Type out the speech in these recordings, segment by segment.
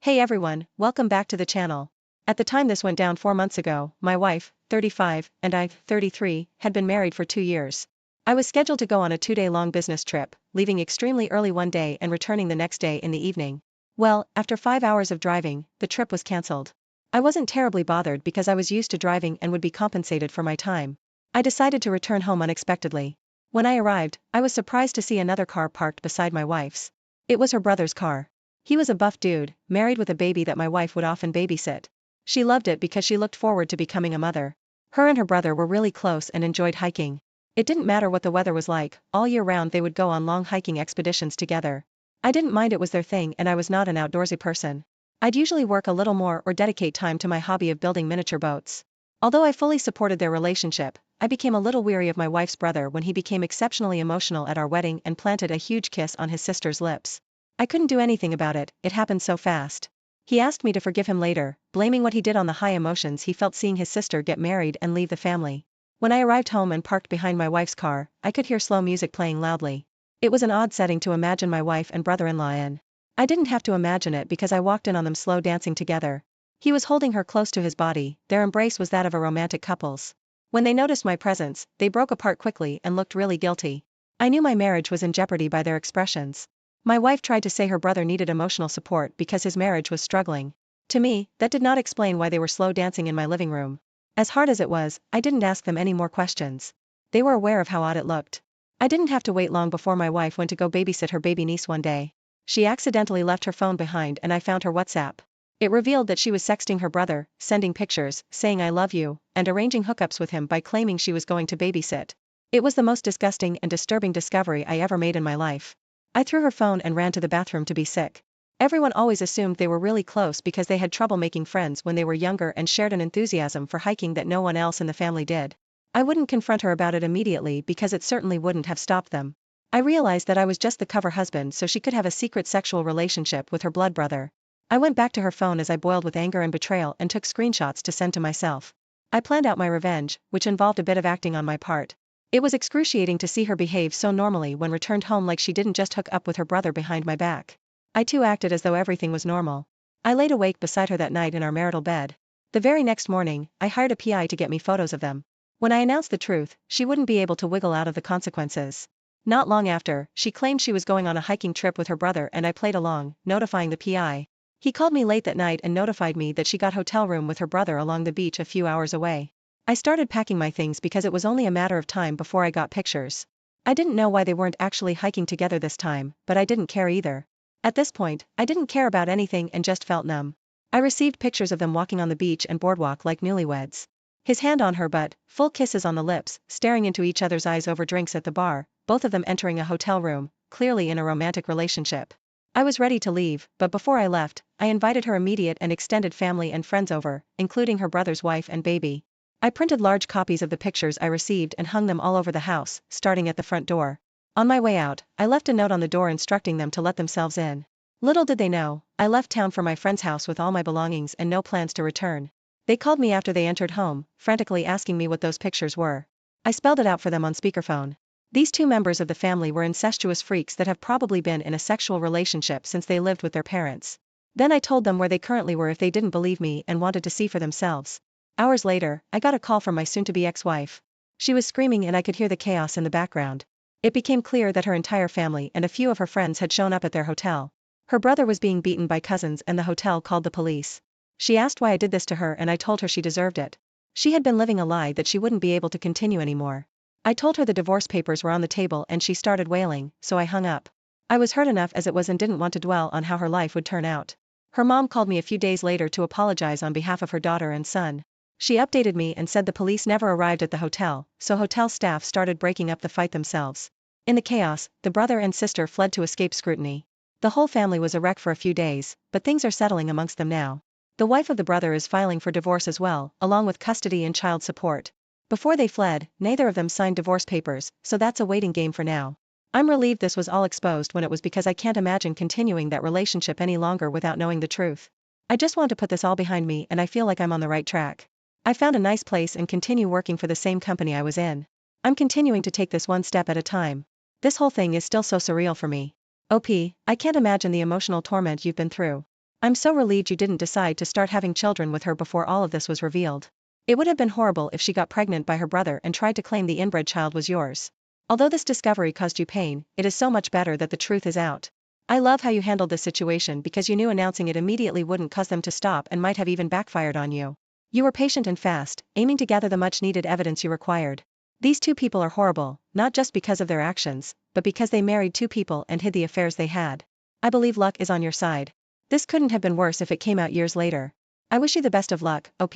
Hey everyone, welcome back to the channel. At the time this went down 4 months ago, my wife, 35, and I, 33, had been married for 2 years. I was scheduled to go on a 2-day-long business trip, leaving extremely early one day and returning the next day in the evening. Well, after 5 hours of driving, the trip was cancelled. I wasn't terribly bothered because I was used to driving and would be compensated for my time. I decided to return home unexpectedly. When I arrived, I was surprised to see another car parked beside my wife's. It was her brother's car. He was a buff dude, married with a baby that my wife would often babysit. She loved it because she looked forward to becoming a mother. Her and her brother were really close and enjoyed hiking. It didn't matter what the weather was like, all year round they would go on long hiking expeditions together. I didn't mind, it was their thing and I was not an outdoorsy person. I'd usually work a little more or dedicate time to my hobby of building miniature boats. Although I fully supported their relationship, I became a little weary of my wife's brother when he became exceptionally emotional at our wedding and planted a huge kiss on his sister's lips. I couldn't do anything about it, it happened so fast. He asked me to forgive him later, blaming what he did on the high emotions he felt seeing his sister get married and leave the family. When I arrived home and parked behind my wife's car, I could hear slow music playing loudly. It was an odd setting to imagine my wife and brother-in-law in. I didn't have to imagine it because I walked in on them slow dancing together. He was holding her close to his body, their embrace was that of a romantic couple's. When they noticed my presence, they broke apart quickly and looked really guilty. I knew my marriage was in jeopardy by their expressions. My wife tried to say her brother needed emotional support because his marriage was struggling. To me, that did not explain why they were slow dancing in my living room. As hard as it was, I didn't ask them any more questions. They were aware of how odd it looked. I didn't have to wait long before my wife went to go babysit her baby niece one day. She accidentally left her phone behind and I found her WhatsApp. It revealed that she was sexting her brother, sending pictures, saying I love you, and arranging hookups with him by claiming she was going to babysit. It was the most disgusting and disturbing discovery I ever made in my life. I threw her phone and ran to the bathroom to be sick. Everyone always assumed they were really close because they had trouble making friends when they were younger and shared an enthusiasm for hiking that no one else in the family did. I wouldn't confront her about it immediately because it certainly wouldn't have stopped them. I realized that I was just the cover husband so she could have a secret sexual relationship with her blood brother. I went back to her phone as I boiled with anger and betrayal and took screenshots to send to myself. I planned out my revenge, which involved a bit of acting on my part. It was excruciating to see her behave so normally when returned home, like she didn't just hook up with her brother behind my back. I too acted as though everything was normal. I laid awake beside her that night in our marital bed. The very next morning, I hired a PI to get me photos of them. When I announced the truth, she wouldn't be able to wiggle out of the consequences. Not long after, she claimed she was going on a hiking trip with her brother and I played along, notifying the PI. He called me late that night and notified me that she got hotel room with her brother along the beach a few hours away. I started packing my things because it was only a matter of time before I got pictures. I didn't know why they weren't actually hiking together this time, but I didn't care either. At this point, I didn't care about anything and just felt numb. I received pictures of them walking on the beach and boardwalk like newlyweds. His hand on her butt, full kisses on the lips, staring into each other's eyes over drinks at the bar, both of them entering a hotel room, clearly in a romantic relationship. I was ready to leave, but before I left, I invited her immediate and extended family and friends over, including her brother's wife and baby. I printed large copies of the pictures I received and hung them all over the house, starting at the front door. On my way out, I left a note on the door instructing them to let themselves in. Little did they know, I left town for my friend's house with all my belongings and no plans to return. They called me after they entered home, frantically asking me what those pictures were. I spelled it out for them on speakerphone. These 2 members of the family were incestuous freaks that have probably been in a sexual relationship since they lived with their parents. Then I told them where they currently were if they didn't believe me and wanted to see for themselves. Hours later, I got a call from my soon-to-be ex-wife. She was screaming and I could hear the chaos in the background. It became clear that her entire family and a few of her friends had shown up at their hotel. Her brother was being beaten by cousins and the hotel called the police. She asked why I did this to her and I told her she deserved it. She had been living a lie that she wouldn't be able to continue anymore. I told her the divorce papers were on the table and she started wailing, so I hung up. I was hurt enough as it was and didn't want to dwell on how her life would turn out. Her mom called me a few days later to apologize on behalf of her daughter and son. She updated me and said the police never arrived at the hotel, so hotel staff started breaking up the fight themselves. In the chaos, the brother and sister fled to escape scrutiny. The whole family was a wreck for a few days, but things are settling amongst them now. The wife of the brother is filing for divorce as well, along with custody and child support. Before they fled, neither of them signed divorce papers, so that's a waiting game for now. I'm relieved this was all exposed when it was because I can't imagine continuing that relationship any longer without knowing the truth. I just want to put this all behind me and I feel like I'm on the right track. I found a nice place and continue working for the same company I was in. I'm continuing to take this one step at a time. This whole thing is still so surreal for me. OP, I can't imagine the emotional torment you've been through. I'm so relieved you didn't decide to start having children with her before all of this was revealed. It would have been horrible if she got pregnant by her brother and tried to claim the inbred child was yours. Although this discovery caused you pain, it is so much better that the truth is out. I love how you handled this situation because you knew announcing it immediately wouldn't cause them to stop and might have even backfired on you. You were patient and fast, aiming to gather the much-needed evidence you required. These two people are horrible, not just because of their actions, but because they married two people and hid the affairs they had. I believe luck is on your side. This couldn't have been worse if it came out years later. I wish you the best of luck, OP.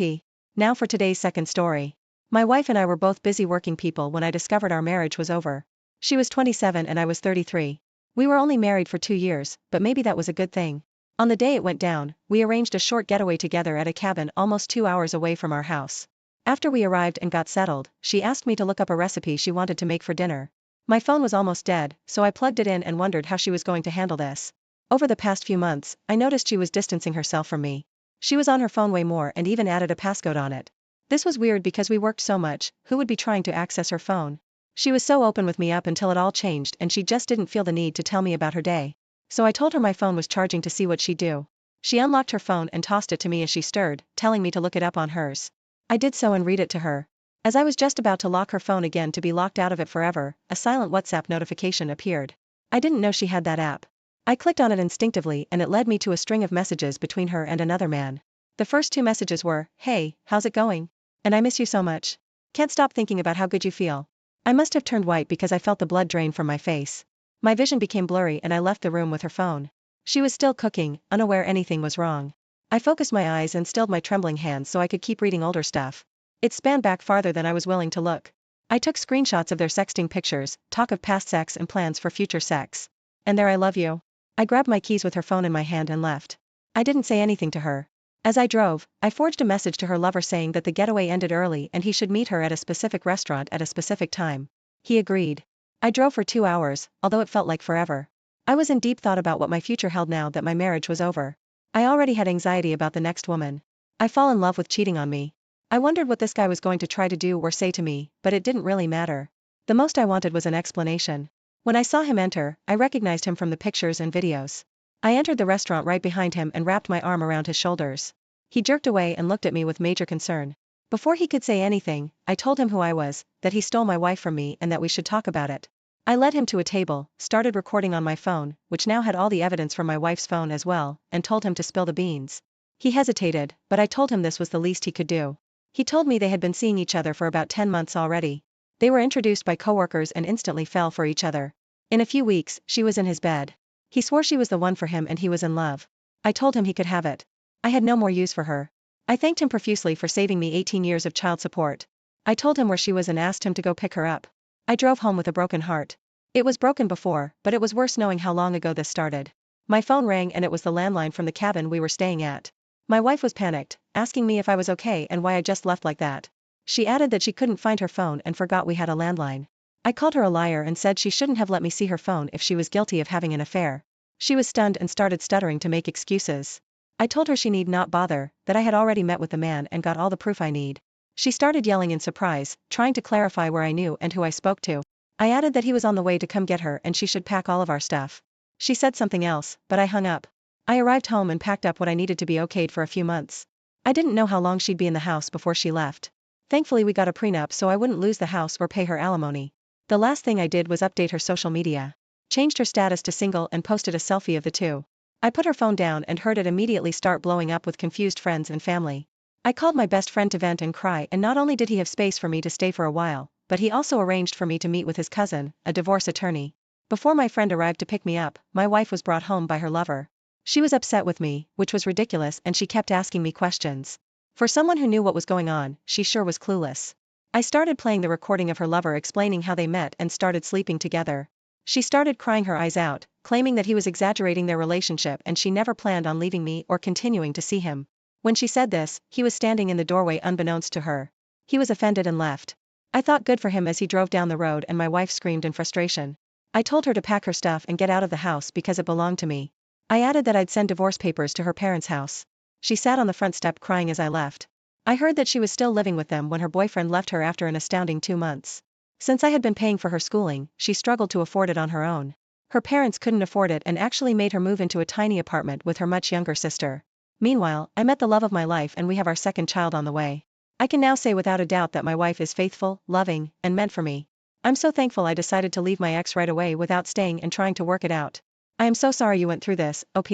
Now for today's second story. My wife and I were both busy working people when I discovered our marriage was over. She was 27 and I was 33. We were only married for 2 years, but maybe that was a good thing. On the day it went down, we arranged a short getaway together at a cabin almost 2 hours away from our house. After we arrived and got settled, she asked me to look up a recipe she wanted to make for dinner. My phone was almost dead, so I plugged it in and wondered how she was going to handle this. Over the past few months, I noticed she was distancing herself from me. She was on her phone way more and even added a passcode on it. This was weird because we worked so much, who would be trying to access her phone? She was so open with me up until it all changed and she just didn't feel the need to tell me about her day. So I told her my phone was charging to see what she'd do. She unlocked her phone and tossed it to me as she stirred, telling me to look it up on hers. I did so and read it to her. As I was just about to lock her phone again to be locked out of it forever, a silent WhatsApp notification appeared. I didn't know she had that app. I clicked on it instinctively and it led me to a string of messages between her and another man. The first 2 messages were, "Hey, how's it going? And I miss you so much. Can't stop thinking about how good you feel." I must have turned white because I felt the blood drain from my face. My vision became blurry and I left the room with her phone. She was still cooking, unaware anything was wrong. I focused my eyes and stilled my trembling hands so I could keep reading older stuff. It spanned back farther than I was willing to look. I took screenshots of their sexting pictures, talk of past sex and plans for future sex. And there I love you. I grabbed my keys with her phone in my hand and left. I didn't say anything to her. As I drove, I forged a message to her lover saying that the getaway ended early and he should meet her at a specific restaurant at a specific time. He agreed. I drove for 2 hours, although it felt like forever. I was in deep thought about what my future held now that my marriage was over. I already had anxiety about the next woman. I fall in love with cheating on me. I wondered what this guy was going to try to do or say to me, but it didn't really matter. The most I wanted was an explanation. When I saw him enter, I recognized him from the pictures and videos. I entered the restaurant right behind him and wrapped my arm around his shoulders. He jerked away and looked at me with major concern. Before he could say anything, I told him who I was, that he stole my wife from me and that we should talk about it. I led him to a table, started recording on my phone, which now had all the evidence from my wife's phone as well, and told him to spill the beans. He hesitated, but I told him this was the least he could do. He told me they had been seeing each other for about 10 months already. They were introduced by coworkers and instantly fell for each other. In a few weeks, she was in his bed. He swore she was the one for him and he was in love. I told him he could have it. I had no more use for her. I thanked him profusely for saving me 18 years of child support. I told him where she was and asked him to go pick her up. I drove home with a broken heart. It was broken before, but it was worse knowing how long ago this started. My phone rang and it was the landline from the cabin we were staying at. My wife was panicked, asking me if I was okay and why I just left like that. She added that she couldn't find her phone and forgot we had a landline. I called her a liar and said she shouldn't have let me see her phone if she was guilty of having an affair. She was stunned and started stuttering to make excuses. I told her she need not bother, that I had already met with the man and got all the proof I need. She started yelling in surprise, trying to clarify where I knew and who I spoke to. I added that he was on the way to come get her and she should pack all of our stuff. She said something else, but I hung up. I arrived home and packed up what I needed to be okayed for a few months. I didn't know how long she'd be in the house before she left. Thankfully we got a prenup so I wouldn't lose the house or pay her alimony. The last thing I did was update her social media. Changed her status to single and posted a selfie of the two. I put her phone down and heard it immediately start blowing up with confused friends and family. I called my best friend to vent and cry and not only did he have space for me to stay for a while, but he also arranged for me to meet with his cousin, a divorce attorney. Before my friend arrived to pick me up, my wife was brought home by her lover. She was upset with me, which was ridiculous, and she kept asking me questions. For someone who knew what was going on, she sure was clueless. I started playing the recording of her lover explaining how they met and started sleeping together. She started crying her eyes out, claiming that he was exaggerating their relationship and she never planned on leaving me or continuing to see him. When she said this, he was standing in the doorway unbeknownst to her. He was offended and left. I thought good for him as he drove down the road and my wife screamed in frustration. I told her to pack her stuff and get out of the house because it belonged to me. I added that I'd send divorce papers to her parents' house. She sat on the front step crying as I left. I heard that she was still living with them when her boyfriend left her after an astounding 2 months. Since I had been paying for her schooling, she struggled to afford it on her own. Her parents couldn't afford it and actually made her move into a tiny apartment with her much younger sister. Meanwhile, I met the love of my life and we have our second child on the way. I can now say without a doubt that my wife is faithful, loving, and meant for me. I'm so thankful I decided to leave my ex right away without staying and trying to work it out. I am so sorry you went through this, OP.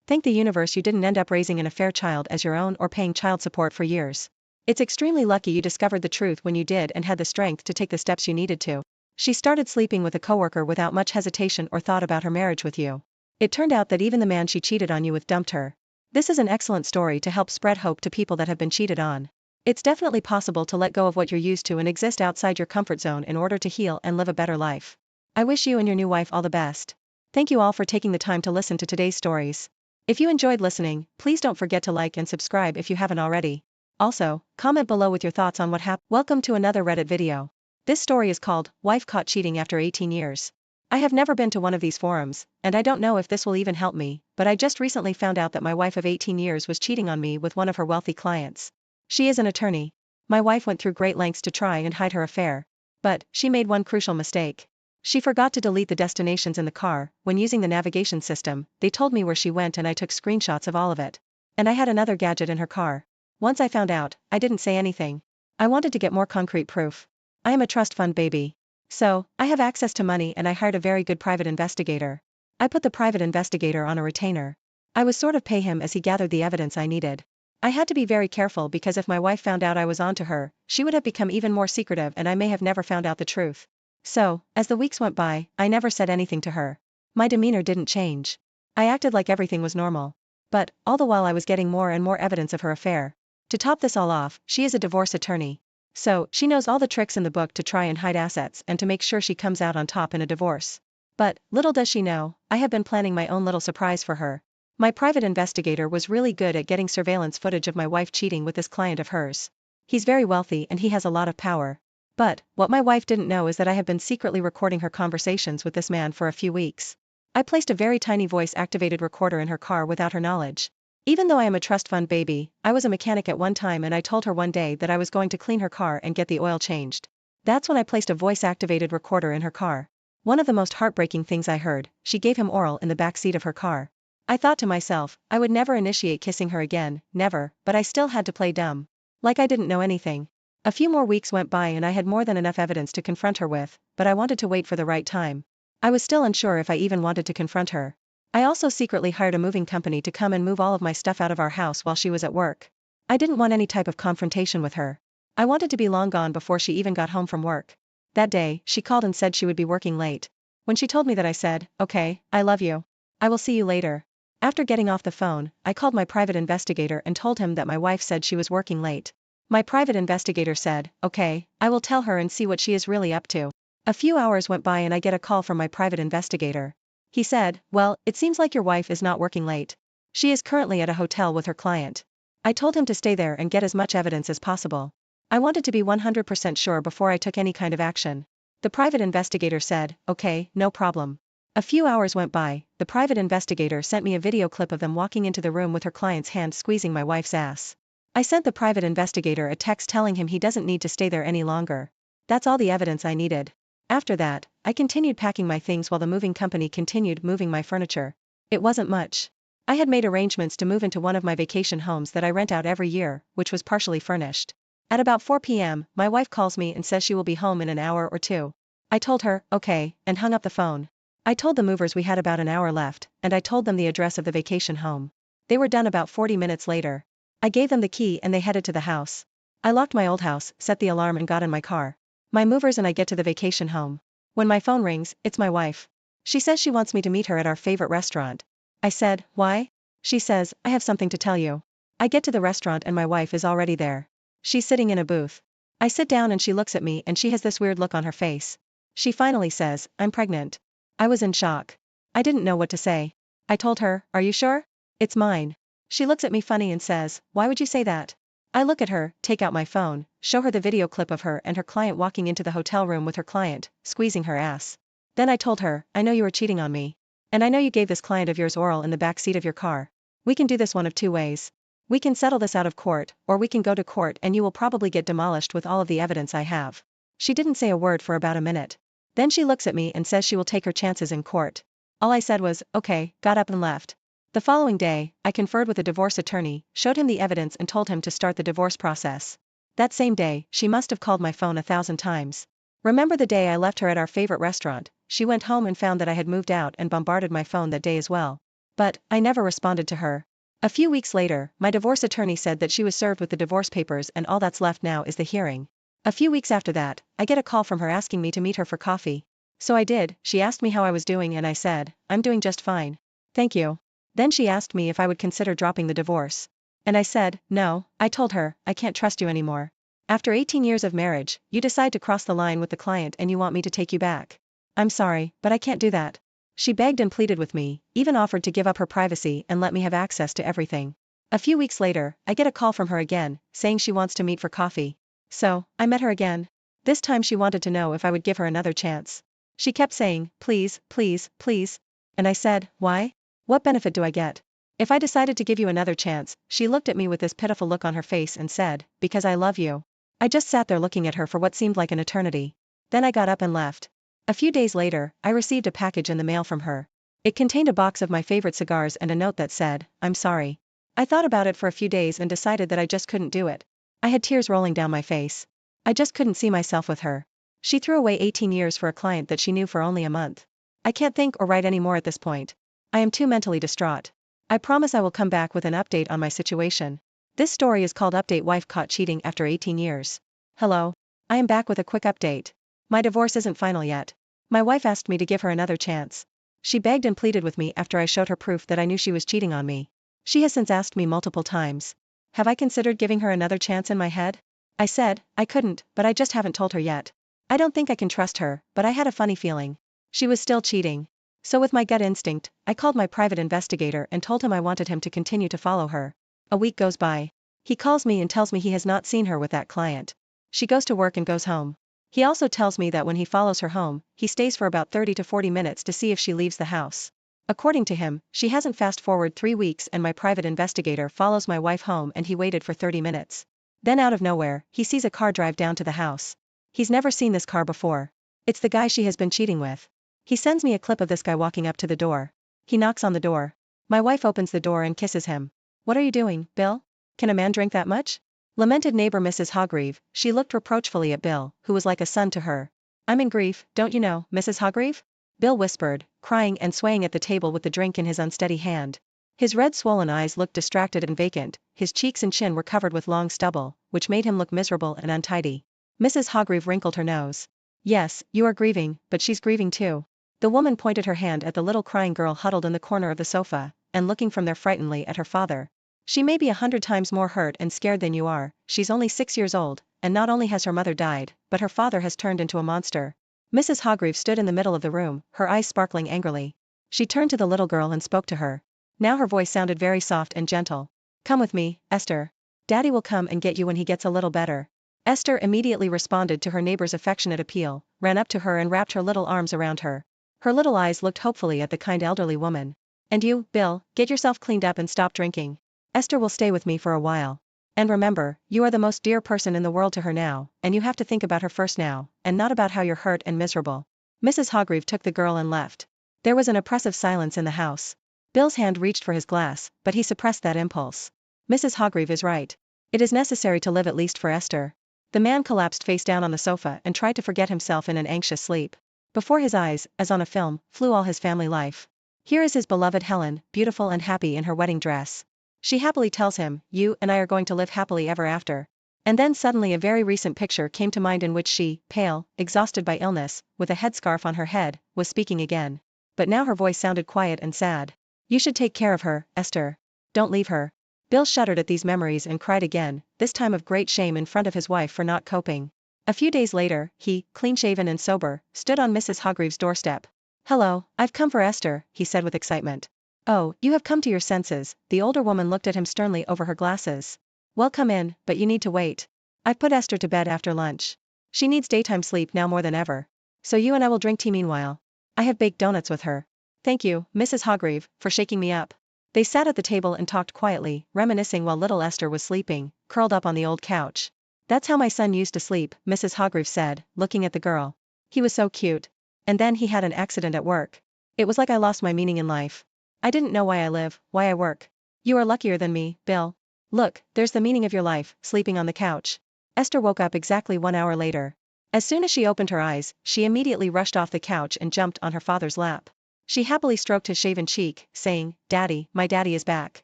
Thank the universe you didn't end up raising an affair child as your own or paying child support for years. It's extremely lucky you discovered the truth when you did and had the strength to take the steps you needed to. She started sleeping with a coworker without much hesitation or thought about her marriage with you. It turned out that even the man she cheated on you with dumped her. This is an excellent story to help spread hope to people that have been cheated on. It's definitely possible to let go of what you're used to and exist outside your comfort zone in order to heal and live a better life. I wish you and your new wife all the best. Thank you all for taking the time to listen to today's stories. If you enjoyed listening, please don't forget to like and subscribe if you haven't already. Also, comment below with your thoughts on what happened. Welcome to another Reddit video. This story is called, Wife Caught Cheating After 18 Years. I have never been to one of these forums, and I don't know if this will even help me, but I just recently found out that my wife of 18 years was cheating on me with one of her wealthy clients. She is an attorney. My wife went through great lengths to try and hide her affair. But, she made one crucial mistake. She forgot to delete the destinations in the car. When using the navigation system, they told me where she went and I took screenshots of all of it. And I had another gadget in her car. Once I found out, I didn't say anything. I wanted to get more concrete proof. I am a trust fund baby. So, I have access to money and I hired a very good private investigator. I put the private investigator on a retainer. I was sort of pay him as he gathered the evidence I needed. I had to be very careful because if my wife found out I was onto her, she would have become even more secretive and I may have never found out the truth. So, as the weeks went by, I never said anything to her. My demeanor didn't change. I acted like everything was normal. But, all the while I was getting more and more evidence of her affair. To top this all off, she is a divorce attorney. So, she knows all the tricks in the book to try and hide assets and to make sure she comes out on top in a divorce. But, little does she know, I have been planning my own little surprise for her. My private investigator was really good at getting surveillance footage of my wife cheating with this client of hers. He's very wealthy and he has a lot of power. But, what my wife didn't know is that I have been secretly recording her conversations with this man for a few weeks. I placed a very tiny voice-activated recorder in her car without her knowledge. Even though I am a trust fund baby, I was a mechanic at one time and I told her one day that I was going to clean her car and get the oil changed. That's when I placed a voice-activated recorder in her car. One of the most heartbreaking things I heard, she gave him oral in the back seat of her car. I thought to myself, I would never initiate kissing her again, never, but I still had to play dumb. Like I didn't know anything. A few more weeks went by and I had more than enough evidence to confront her with, but I wanted to wait for the right time. I was still unsure if I even wanted to confront her. I also secretly hired a moving company to come and move all of my stuff out of our house while she was at work. I didn't want any type of confrontation with her. I wanted to be long gone before she even got home from work. That day, she called and said she would be working late. When she told me that I said, okay, I love you. I will see you later. After getting off the phone, I called my private investigator and told him that my wife said she was working late. My private investigator said, okay, I will tell her and see what she is really up to. A few hours went by and I get a call from my private investigator. He said, well, it seems like your wife is not working late. She is currently at a hotel with her client. I told him to stay there and get as much evidence as possible. I wanted to be 100% sure before I took any kind of action. The private investigator said, okay, no problem. A few hours went by, the private investigator sent me a video clip of them walking into the room with her client's hand squeezing my wife's ass. I sent the private investigator a text telling him he doesn't need to stay there any longer. That's all the evidence I needed. After that, I continued packing my things while the moving company continued moving my furniture. It wasn't much. I had made arrangements to move into one of my vacation homes that I rent out every year, which was partially furnished. At about 4 p.m., my wife calls me and says she will be home in an hour or two. I told her, okay, and hung up the phone. I told the movers we had about an hour left, and I told them the address of the vacation home. They were done about 40 minutes later. I gave them the key and they headed to the house. I locked my old house, set the alarm and got in my car. My movers and I get to the vacation home. When my phone rings, it's my wife. She says she wants me to meet her at our favorite restaurant. I said, why? She says, I have something to tell you. I get to the restaurant and my wife is already there. She's sitting in a booth. I sit down and she looks at me and she has this weird look on her face. She finally says, I'm pregnant. I was in shock. I didn't know what to say. I told her, are you sure? It's mine. She looks at me funny and says, why would you say that? I look at her, take out my phone, show her the video clip of her and her client walking into the hotel room with her client, squeezing her ass. Then I told her, I know you were cheating on me. And I know you gave this client of yours oral in the back seat of your car. We can do this one of two ways. We can settle this out of court, or we can go to court and you will probably get demolished with all of the evidence I have. She didn't say a word for about a minute. Then she looks at me and says she will take her chances in court. All I said was, okay, got up and left. The following day, I conferred with a divorce attorney, showed him the evidence and told him to start the divorce process. That same day, she must have called my phone 1,000 times. Remember the day I left her at our favorite restaurant? She went home and found that I had moved out and bombarded my phone that day as well. But, I never responded to her. A few weeks later, my divorce attorney said that she was served with the divorce papers and all that's left now is the hearing. A few weeks after that, I get a call from her asking me to meet her for coffee. So I did. She asked me how I was doing and I said, I'm doing just fine. Thank you. Then she asked me if I would consider dropping the divorce. And I said, no. I told her, I can't trust you anymore. After 18 years of marriage, you decide to cross the line with the client and you want me to take you back. I'm sorry, but I can't do that. She begged and pleaded with me, even offered to give up her privacy and let me have access to everything. A few weeks later, I get a call from her again, saying she wants to meet for coffee. So, I met her again. This time she wanted to know if I would give her another chance. She kept saying, please, please, please. And I said, why? What benefit do I get? If I decided to give you another chance, she looked at me with this pitiful look on her face and said, because I love you. I just sat there looking at her for what seemed like an eternity. Then I got up and left. A few days later, I received a package in the mail from her. It contained a box of my favorite cigars and a note that said, I'm sorry. I thought about it for a few days and decided that I just couldn't do it. I had tears rolling down my face. I just couldn't see myself with her. She threw away 18 years for a client that she knew for only a month. I can't think or write anymore at this point. I am too mentally distraught. I promise I will come back with an update on my situation. This story is called Update Wife Caught Cheating After 18 Years. Hello. I am back with a quick update. My divorce isn't final yet. My wife asked me to give her another chance. She begged and pleaded with me after I showed her proof that I knew she was cheating on me. She has since asked me multiple times. Have I considered giving her another chance in my head? I said, I couldn't, but I just haven't told her yet. I don't think I can trust her, but I had a funny feeling. She was still cheating. So with my gut instinct, I called my private investigator and told him I wanted him to continue to follow her. A week goes by. He calls me and tells me he has not seen her with that client. She goes to work and goes home. He also tells me that when he follows her home, he stays for about 30 to 40 minutes to see if she leaves the house. According to him, she hasn't fast forward 3 weeks and my private investigator follows my wife home and he waited for 30 minutes. Then out of nowhere, he sees a car drive down to the house. He's never seen this car before. It's the guy she has been cheating with. He sends me a clip of this guy walking up to the door. He knocks on the door. My wife opens the door and kisses him. What are you doing, Bill? Can a man drink that much? Lamented neighbor Mrs. Hogreave. She looked reproachfully at Bill, who was like a son to her. I'm in grief, don't you know, Mrs. Hogreave? Bill whispered, crying and swaying at the table with the drink in his unsteady hand. His red swollen eyes looked distracted and vacant, his cheeks and chin were covered with long stubble, which made him look miserable and untidy. Mrs. Hogreave wrinkled her nose. Yes, you are grieving, but she's grieving too. The woman pointed her hand at the little crying girl huddled in the corner of the sofa, and looking from there frightenedly at her father. She may be 100 times more hurt and scared than you are, she's only 6 years old, and not only has her mother died, but her father has turned into a monster. Mrs. Hogreave stood in the middle of the room, her eyes sparkling angrily. She turned to the little girl and spoke to her. Now her voice sounded very soft and gentle. Come with me, Esther. Daddy will come and get you when he gets a little better. Esther immediately responded to her neighbor's affectionate appeal, ran up to her and wrapped her little arms around her. Her little eyes looked hopefully at the kind elderly woman. And you, Bill, get yourself cleaned up and stop drinking. Esther will stay with me for a while. And remember, you are the most dear person in the world to her now, and you have to think about her first now, and not about how you're hurt and miserable. Mrs. Hogreave took the girl and left. There was an oppressive silence in the house. Bill's hand reached for his glass, but he suppressed that impulse. Mrs. Hogreave is right. It is necessary to live at least for Esther. The man collapsed face down on the sofa and tried to forget himself in an anxious sleep. Before his eyes, as on a film, flew all his family life. Here is his beloved Helen, beautiful and happy in her wedding dress. She happily tells him, you and I are going to live happily ever after. And then suddenly a very recent picture came to mind in which she, pale, exhausted by illness, with a headscarf on her head, was speaking again. But now her voice sounded quiet and sad. You should take care of her, Esther. Don't leave her. Bill shuddered at these memories and cried again, this time of great shame in front of his wife for not coping. A few days later, he, clean-shaven and sober, stood on Mrs. Hogreave's doorstep. Hello, I've come for Esther, he said with excitement. Oh, you have come to your senses, the older woman looked at him sternly over her glasses. Well, come in, but you need to wait. I've put Esther to bed after lunch. She needs daytime sleep now more than ever. So you and I will drink tea meanwhile. I have baked donuts with her. Thank you, Mrs. Hogreave, for shaking me up. They sat at the table and talked quietly, reminiscing while little Esther was sleeping, curled up on the old couch. That's how my son used to sleep, Mrs. Hogreave said, looking at the girl. He was so cute. And then he had an accident at work. It was like I lost my meaning in life. I didn't know why I live, why I work. You are luckier than me, Bill. Look, there's the meaning of your life, sleeping on the couch. Esther woke up exactly 1 hour later. As soon as she opened her eyes, she immediately rushed off the couch and jumped on her father's lap. She happily stroked his shaven cheek, saying, "Daddy, my daddy is back."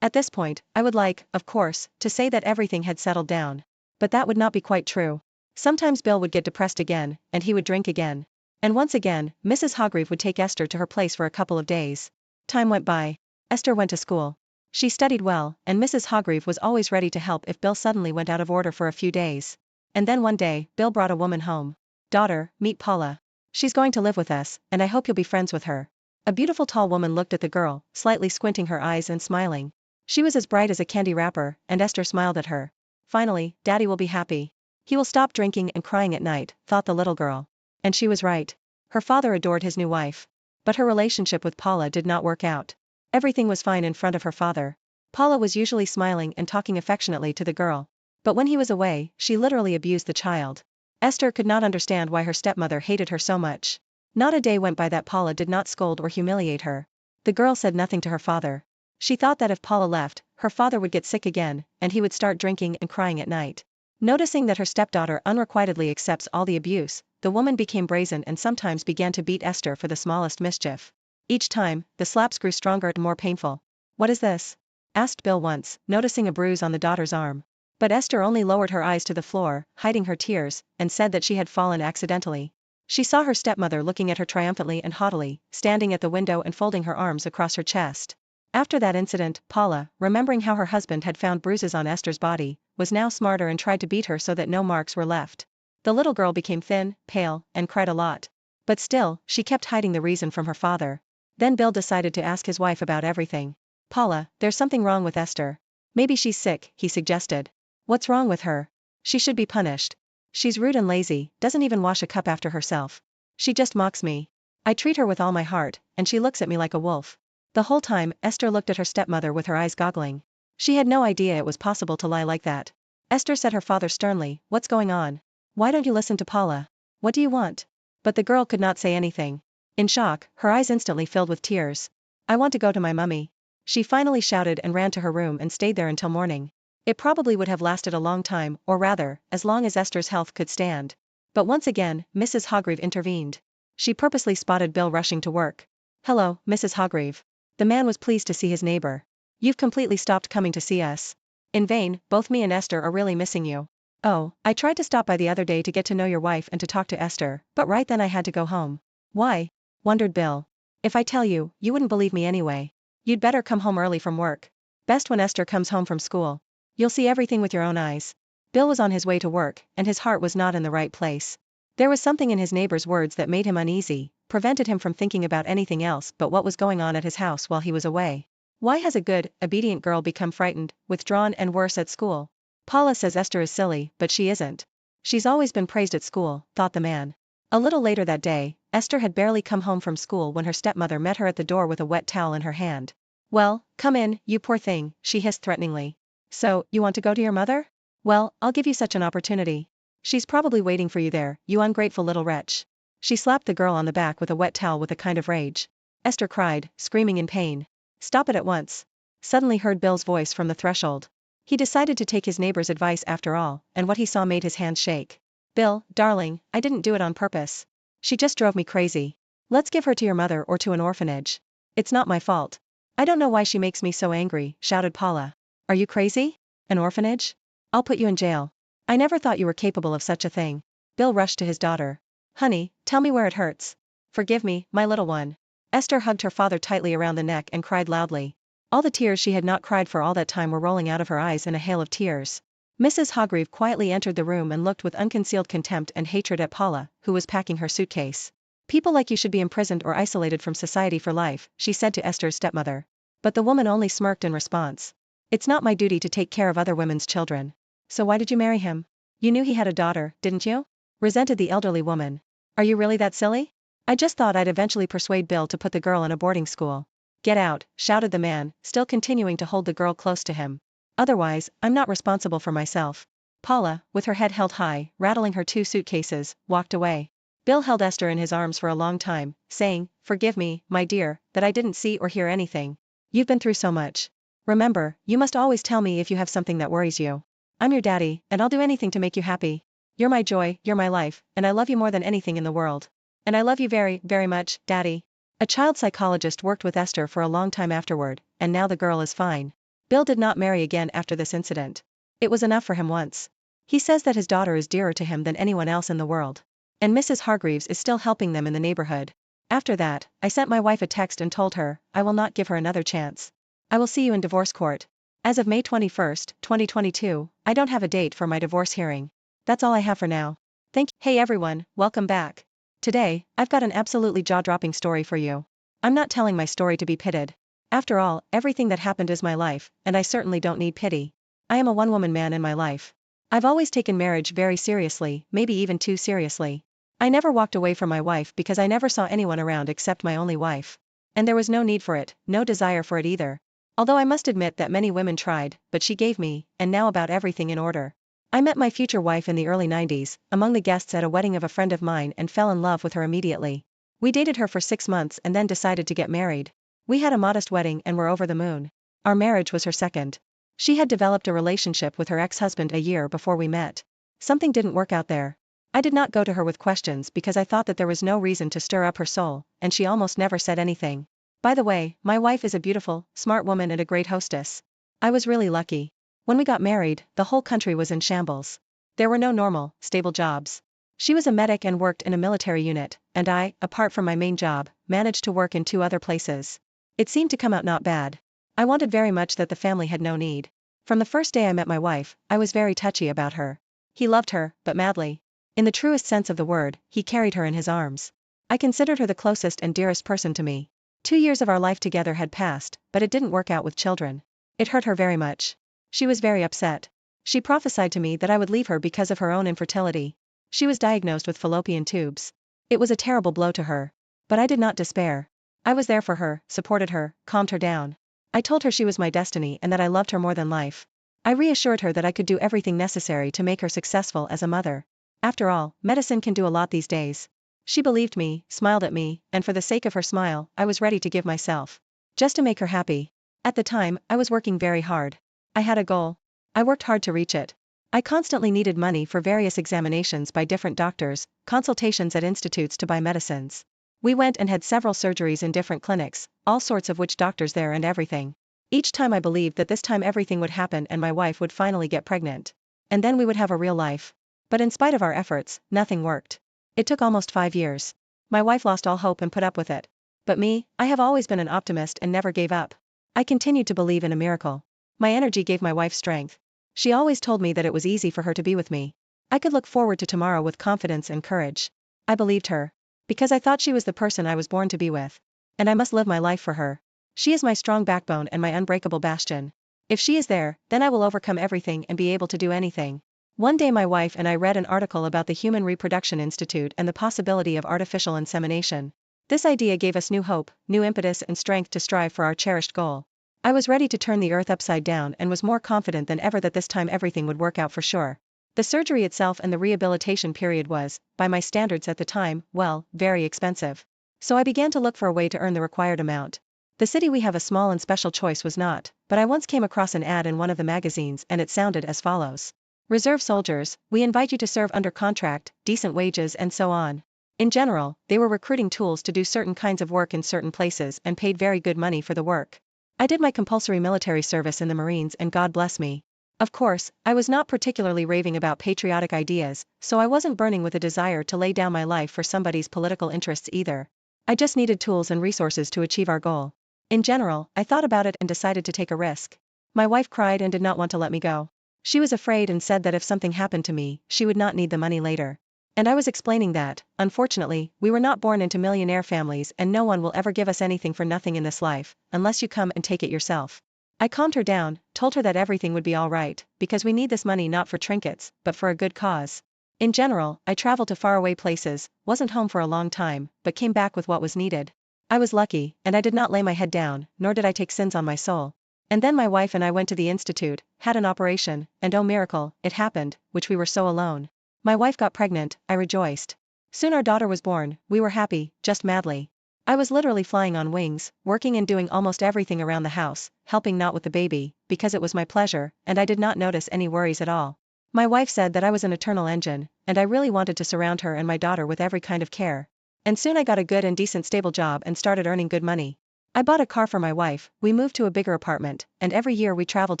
At this point, I would like, of course, to say that everything had settled down. But that would not be quite true. Sometimes Bill would get depressed again, and he would drink again. And once again, Mrs. Hargreave would take Esther to her place for a couple of days. Time went by. Esther went to school. She studied well, and Mrs. Hargreave was always ready to help if Bill suddenly went out of order for a few days. And then one day, Bill brought a woman home. "Daughter, meet Paula. She's going to live with us, and I hope you'll be friends with her." A beautiful tall woman looked at the girl, slightly squinting her eyes and smiling. She was as bright as a candy wrapper, and Esther smiled at her. Finally, Daddy will be happy. He will stop drinking and crying at night, thought the little girl. And she was right. Her father adored his new wife. But her relationship with Paula did not work out. Everything was fine in front of her father. Paula was usually smiling and talking affectionately to the girl. But when he was away, she literally abused the child. Esther could not understand why her stepmother hated her so much. Not a day went by that Paula did not scold or humiliate her. The girl said nothing to her father. She thought that if Paula left, her father would get sick again, and he would start drinking and crying at night. Noticing that her stepdaughter unrequitedly accepts all the abuse, the woman became brazen and sometimes began to beat Esther for the smallest mischief. Each time, the slaps grew stronger and more painful. "What is this?" asked Bill once, noticing a bruise on the daughter's arm. But Esther only lowered her eyes to the floor, hiding her tears, and said that she had fallen accidentally. She saw her stepmother looking at her triumphantly and haughtily, standing at the window and folding her arms across her chest. After that incident, Paula, remembering how her husband had found bruises on Esther's body, was now smarter and tried to beat her so that no marks were left. The little girl became thin, pale, and cried a lot. But still, she kept hiding the reason from her father. Then Bill decided to ask his wife about everything. "Paula, there's something wrong with Esther. Maybe she's sick," he suggested. "What's wrong with her? She should be punished. She's rude and lazy, doesn't even wash a cup after herself. She just mocks me. I treat her with all my heart, and she looks at me like a wolf." The whole time, Esther looked at her stepmother with her eyes goggling. She had no idea it was possible to lie like that. Esther said her father sternly, "What's going on? Why don't you listen to Paula? What do you want?" But the girl could not say anything. In shock, her eyes instantly filled with tears. "I want to go to my mummy," she finally shouted and ran to her room and stayed there until morning. It probably would have lasted a long time, or rather, as long as Esther's health could stand. But once again, Mrs. Hargreave intervened. She purposely spotted Bill rushing to work. "Hello, Mrs. Hargreave." The man was pleased to see his neighbor. "You've completely stopped coming to see us. In vain, both me and Esther are really missing you." "Oh, I tried to stop by the other day to get to know your wife and to talk to Esther, but right then I had to go home." "Why?" wondered Bill. "If I tell you, you wouldn't believe me anyway. You'd better come home early from work. Best when Esther comes home from school. You'll see everything with your own eyes." Bill was on his way to work, and his heart was not in the right place. There was something in his neighbor's words that made him uneasy, prevented him from thinking about anything else but what was going on at his house while he was away. Why has a good, obedient girl become frightened, withdrawn and worse at school? Paula says Esther is silly, but she isn't. She's always been praised at school, thought the man. A little later that day, Esther had barely come home from school when her stepmother met her at the door with a wet towel in her hand. "Well, come in, you poor thing," she hissed threateningly. "So, you want to go to your mother? Well, I'll give you such an opportunity. She's probably waiting for you there, you ungrateful little wretch." She slapped the girl on the back with a wet towel with a kind of rage. Esther cried, screaming in pain. "Stop it at once." Suddenly heard Bill's voice from the threshold. He decided to take his neighbor's advice after all, and what he saw made his hands shake. "Bill, darling, I didn't do it on purpose. She just drove me crazy. Let's give her to your mother or to an orphanage. It's not my fault." "I don't know why she makes me so angry," shouted Paula. "Are you crazy? An orphanage? I'll put you in jail. I never thought you were capable of such a thing." Bill rushed to his daughter. "Honey, tell me where it hurts. Forgive me, my little one." Esther hugged her father tightly around the neck and cried loudly. All the tears she had not cried for all that time were rolling out of her eyes in a hail of tears. Mrs. Hargreave quietly entered the room and looked with unconcealed contempt and hatred at Paula, who was packing her suitcase. "People like you should be imprisoned or isolated from society for life," she said to Esther's stepmother. But the woman only smirked in response. "It's not my duty to take care of other women's children." "So why did you marry him? You knew he had a daughter, didn't you?" resented the elderly woman. "Are you really that silly?" "I just thought I'd eventually persuade Bill to put the girl in a boarding school." "Get out," shouted the man, still continuing to hold the girl close to him. "Otherwise, I'm not responsible for myself." Paula, with her head held high, rattling her two suitcases, walked away. Bill held Esther in his arms for a long time, saying, "Forgive me, my dear, that I didn't see or hear anything. You've been through so much. Remember, you must always tell me if you have something that worries you. I'm your daddy, and I'll do anything to make you happy. You're my joy, you're my life, and I love you more than anything in the world. And I love you very, very much, Daddy." A child psychologist worked with Esther for a long time afterward, and now the girl is fine. Bill did not marry again after this incident. It was enough for him once. He says that his daughter is dearer to him than anyone else in the world. And Mrs. Hargreaves is still helping them in the neighborhood. After that, I sent my wife a text and told her, I will not give her another chance. I will see you in divorce court. As of May 21st, 2022, I don't have a date for my divorce hearing. That's all I have for now. Thank you. Hey everyone, welcome back. Today, I've got an absolutely jaw-dropping story for you. I'm not telling my story to be pitied. After all, everything that happened is my life, and I certainly don't need pity. I am a one-woman man in my life. I've always taken marriage very seriously, maybe even too seriously. I never walked away from my wife because I never saw anyone around except my only wife. And there was no need for it, no desire for it either. Although I must admit that many women tried, but she gave me, and now about everything in order. I met my future wife in the early 90s, among the guests at a wedding of a friend of mine and fell in love with her immediately. We dated her for 6 months and then decided to get married. We had a modest wedding and were over the moon. Our marriage was her second. She had developed a relationship with her ex-husband a year before we met. Something didn't work out there. I did not go to her with questions because I thought that there was no reason to stir up her soul, and she almost never said anything. By the way, my wife is a beautiful, smart woman and a great hostess. I was really lucky. When we got married, the whole country was in shambles. There were no normal, stable jobs. She was a medic and worked in a military unit, and I, apart from my main job, managed to work in 2 other places. It seemed to come out not bad. I wanted very much that the family had no need. From the first day I met my wife, I was very touchy about her. He loved her, but madly. In the truest sense of the word, he carried her in his arms. I considered her the closest and dearest person to me. 2 years of our life together had passed, but it didn't work out with children. It hurt her very much. She was very upset. She prophesied to me that I would leave her because of her own infertility. She was diagnosed with fallopian tubes. It was a terrible blow to her. But I did not despair. I was there for her, supported her, calmed her down. I told her she was my destiny and that I loved her more than life. I reassured her that I could do everything necessary to make her successful as a mother. After all, medicine can do a lot these days. She believed me, smiled at me, and for the sake of her smile, I was ready to give myself. Just to make her happy. At the time, I was working very hard. I had a goal. I worked hard to reach it. I constantly needed money for various examinations by different doctors, consultations at institutes to buy medicines. We went and had several surgeries in different clinics, all sorts of witch doctors there and everything. Each time I believed that this time everything would happen and my wife would finally get pregnant. And then we would have a real life. But in spite of our efforts, nothing worked. It took almost 5 years. My wife lost all hope and put up with it. But me, I have always been an optimist and never gave up. I continued to believe in a miracle. My energy gave my wife strength. She always told me that it was easy for her to be with me. I could look forward to tomorrow with confidence and courage. I believed her. Because I thought she was the person I was born to be with. And I must live my life for her. She is my strong backbone and my unbreakable bastion. If she is there, then I will overcome everything and be able to do anything. One day my wife and I read an article about the Human Reproduction Institute and the possibility of artificial insemination. This idea gave us new hope, new impetus and strength to strive for our cherished goal. I was ready to turn the earth upside down and was more confident than ever that this time everything would work out for sure. The surgery itself and the rehabilitation period was, by my standards at the time, well, very expensive. So I began to look for a way to earn the required amount. The city we have a small and special choice was not, but I once came across an ad in one of the magazines and it sounded as follows. Reserve soldiers, we invite you to serve under contract, decent wages and so on. In general, they were recruiting tools to do certain kinds of work in certain places and paid very good money for the work. I did my compulsory military service in the Marines and God bless me. Of course, I was not particularly raving about patriotic ideas, so I wasn't burning with a desire to lay down my life for somebody's political interests either. I just needed tools and resources to achieve our goal. In general, I thought about it and decided to take a risk. My wife cried and did not want to let me go. She was afraid and said that if something happened to me, she would not need the money later. And I was explaining that, unfortunately, we were not born into millionaire families and no one will ever give us anything for nothing in this life, unless you come and take it yourself. I calmed her down, told her that everything would be all right, because we need this money not for trinkets, but for a good cause. In general, I traveled to faraway places, wasn't home for a long time, but came back with what was needed. I was lucky, and I did not lay my head down, nor did I take sins on my soul. And then my wife and I went to the institute, had an operation, and oh miracle, it happened, which we were so alone. My wife got pregnant, I rejoiced. Soon our daughter was born. We were happy, just madly. I was literally flying on wings, working and doing almost everything around the house, helping not with the baby, because it was my pleasure, and I did not notice any worries at all. My wife said that I was an eternal engine, and I really wanted to surround her and my daughter with every kind of care. And soon I got a good and decent stable job and started earning good money. I bought a car for my wife, we moved to a bigger apartment, and every year we traveled